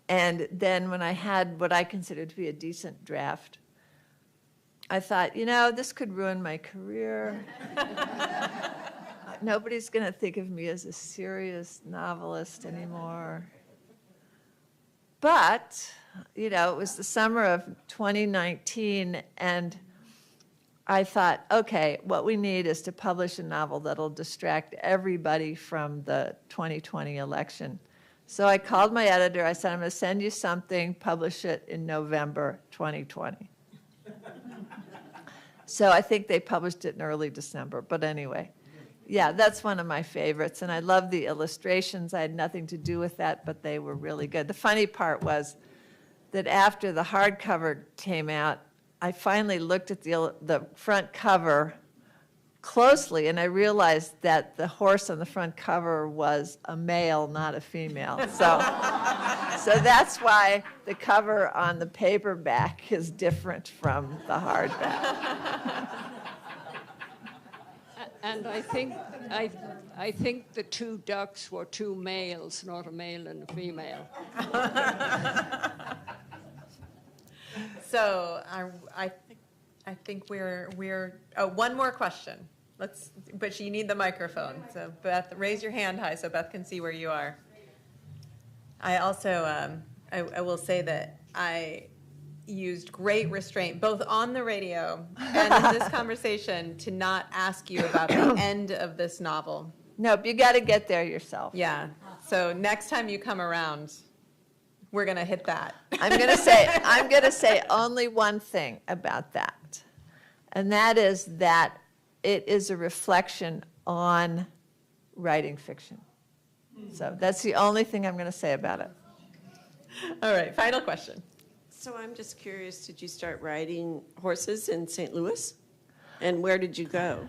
[SPEAKER 2] And then when I had what I considered to be a decent draft, I thought, you know, this could ruin my career. Nobody's going to think of me as a serious novelist anymore. But, you know, it was the summer of 2019, and I thought, okay, what we need is to publish a novel that'll distract everybody from the 2020 election. So I called my editor. I said, I'm going to send you something, publish it in November 2020. So I think they published it in early December. But anyway, yeah, that's one of my favorites. And I love the illustrations. I had nothing to do with that, but they were really good. The funny part was that after the hardcover came out, I finally looked at the front cover closely, and I realized that the horse on the front cover was a male, not a female. So that's why the cover on the paperback is different from the hardback.
[SPEAKER 9] And I think the two ducks were two males, not a male and a female.
[SPEAKER 3] So I think we're one more question. But you need the microphone. So Beth, raise your hand high so Beth can see where you are. I also I will say that I used great restraint, both on the radio and in this conversation, to not ask you about the end of this novel.
[SPEAKER 2] Nope, you got to get there yourself.
[SPEAKER 3] Yeah. So next time you come around, we're going to hit that.
[SPEAKER 2] I'm going to say only one thing about that, and that is that it is a reflection on writing fiction. So that's the only thing I'm going to say about it.
[SPEAKER 3] All right, final question.
[SPEAKER 10] So I'm just curious, did you start riding horses in St. Louis? And where did you go?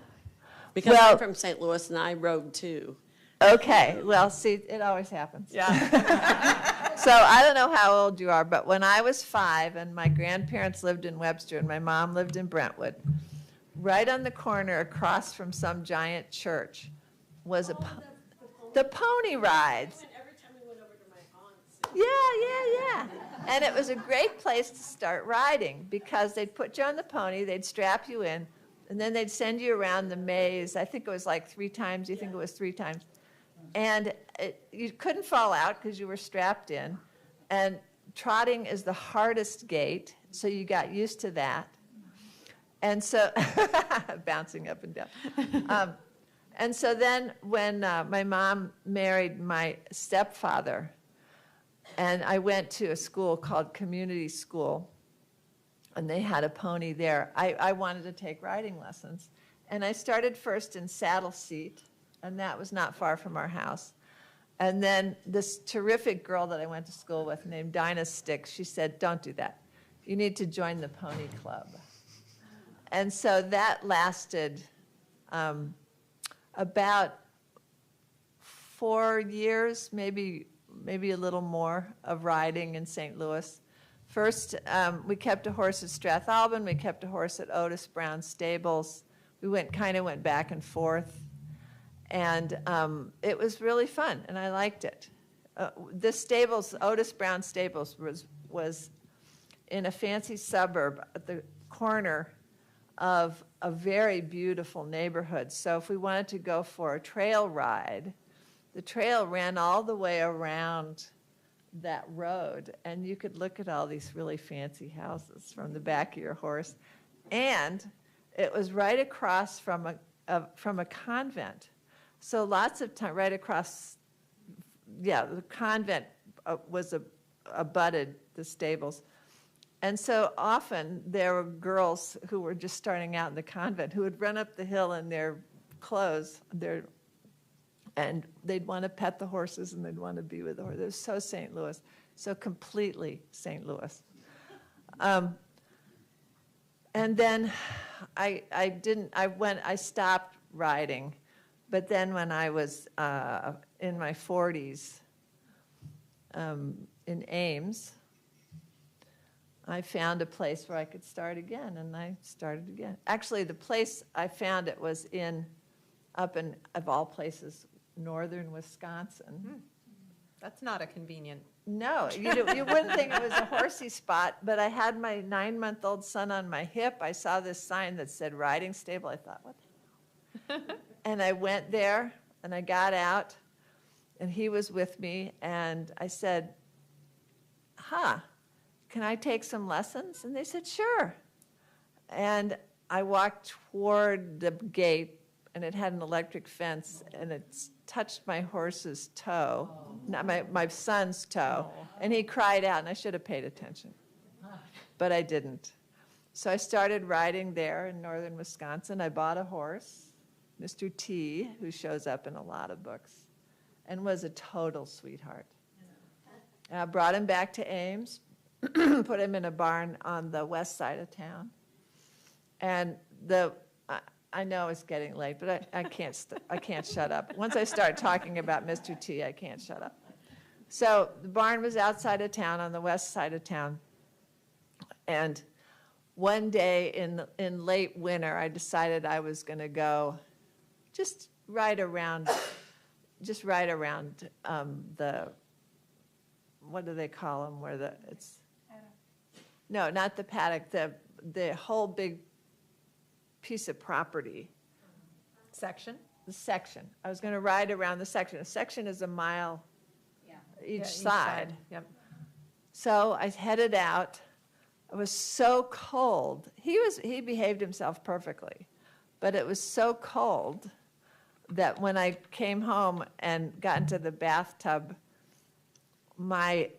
[SPEAKER 10] Because I'm from St. Louis and I rode too.
[SPEAKER 2] Okay, well, see, it always happens.
[SPEAKER 3] Yeah.
[SPEAKER 2] So I don't know how old you are, but when I was 5 and my grandparents lived in Webster and my mom lived in Brentwood, right on the corner across from some giant church was the pony rides.
[SPEAKER 10] Every time we went over to my aunt's.
[SPEAKER 2] Yeah. And it was a great place to start riding because they'd put you on the pony, they'd strap you in, and then they'd send you around the maze. I think it was like 3 times. You think it was 3 times. And you couldn't fall out because you were strapped in. And trotting is the hardest gait, so you got used to that. And so, bouncing up and down. And so then when my mom married my stepfather, and I went to a school called Community School, and they had a pony there, I wanted to take riding lessons. And I started first in Saddle Seat, and that was not far from our house. And then this terrific girl that I went to school with named Dinah Sticks, she said, don't do that. You need to join the pony club. And so that lasted about 4 years, maybe a little more, of riding in St. Louis. First, we kept a horse at Strathalbyn. We kept a horse at Otis Brown Stables. We kind of went back and forth. And it was really fun, and I liked it. this stables, Otis Brown Stables, was in a fancy suburb at the corner of a very beautiful neighborhood. So if we wanted to go for a trail ride, the trail ran all the way around that road, and you could look at all these really fancy houses from the back of your horse. And it was right across from a convent. So lots of time, right across, yeah, the convent was abutted the stables. And so often there were girls who were just starting out in the convent who would run up the hill in their clothes, and they'd want to pet the horses and they'd want to be with the horses. It was so St. Louis, so completely St. Louis. And then I stopped riding, but then when I was in my 40s in Ames, I found a place where I could start again, and I started again. Actually, the place I found it was up in, of all places, northern Wisconsin.
[SPEAKER 3] That's not a convenient.
[SPEAKER 2] No, you wouldn't think it was a horsey spot, but I had my 9-month-old son on my hip. I saw this sign that said riding stable. I thought, what the hell? And I went there, and I got out, and he was with me, and I said, can I take some lessons? And they said, sure. And I walked toward the gate, and it had an electric fence, and it touched my horse's toe, not my son's toe, and he cried out, and I should have paid attention, but I didn't. So I started riding there in northern Wisconsin. I bought a horse, Mr. T, who shows up in a lot of books, and was a total sweetheart. And I brought him back to Ames, put him in a barn on the west side of town. And I know it's getting late, but I can't shut up. Once I start talking about Mr. T, I can't shut up. So the barn was outside of town, on the west side of town. And one day in late winter, I decided I was going to go just right around the, what do they call them, where no, not the paddock, the whole big piece of property.
[SPEAKER 3] Section?
[SPEAKER 2] The section. I was going to ride around the section. A section is a mile each side.
[SPEAKER 3] Yep.
[SPEAKER 2] So I headed out. It was so cold. He behaved himself perfectly, but it was so cold that when I came home and got into the bathtub, my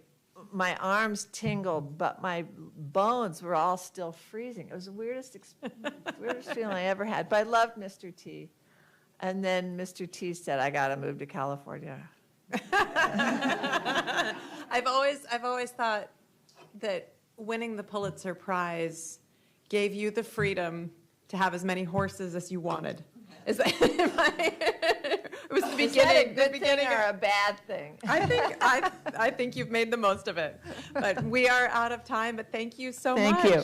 [SPEAKER 2] arms tingled, but my bones were all still freezing. It was the weirdest feeling I ever had. But I loved Mr. T. And then Mr. T said, I got to move to California.
[SPEAKER 3] I've always thought that winning the Pulitzer Prize gave you the freedom to have as many horses as you wanted. Is that, it was the beginning.
[SPEAKER 2] Is that a good thing or a bad thing?
[SPEAKER 3] I think you've made the most of it. But we are out of time. But thank you so much.
[SPEAKER 2] Thank you.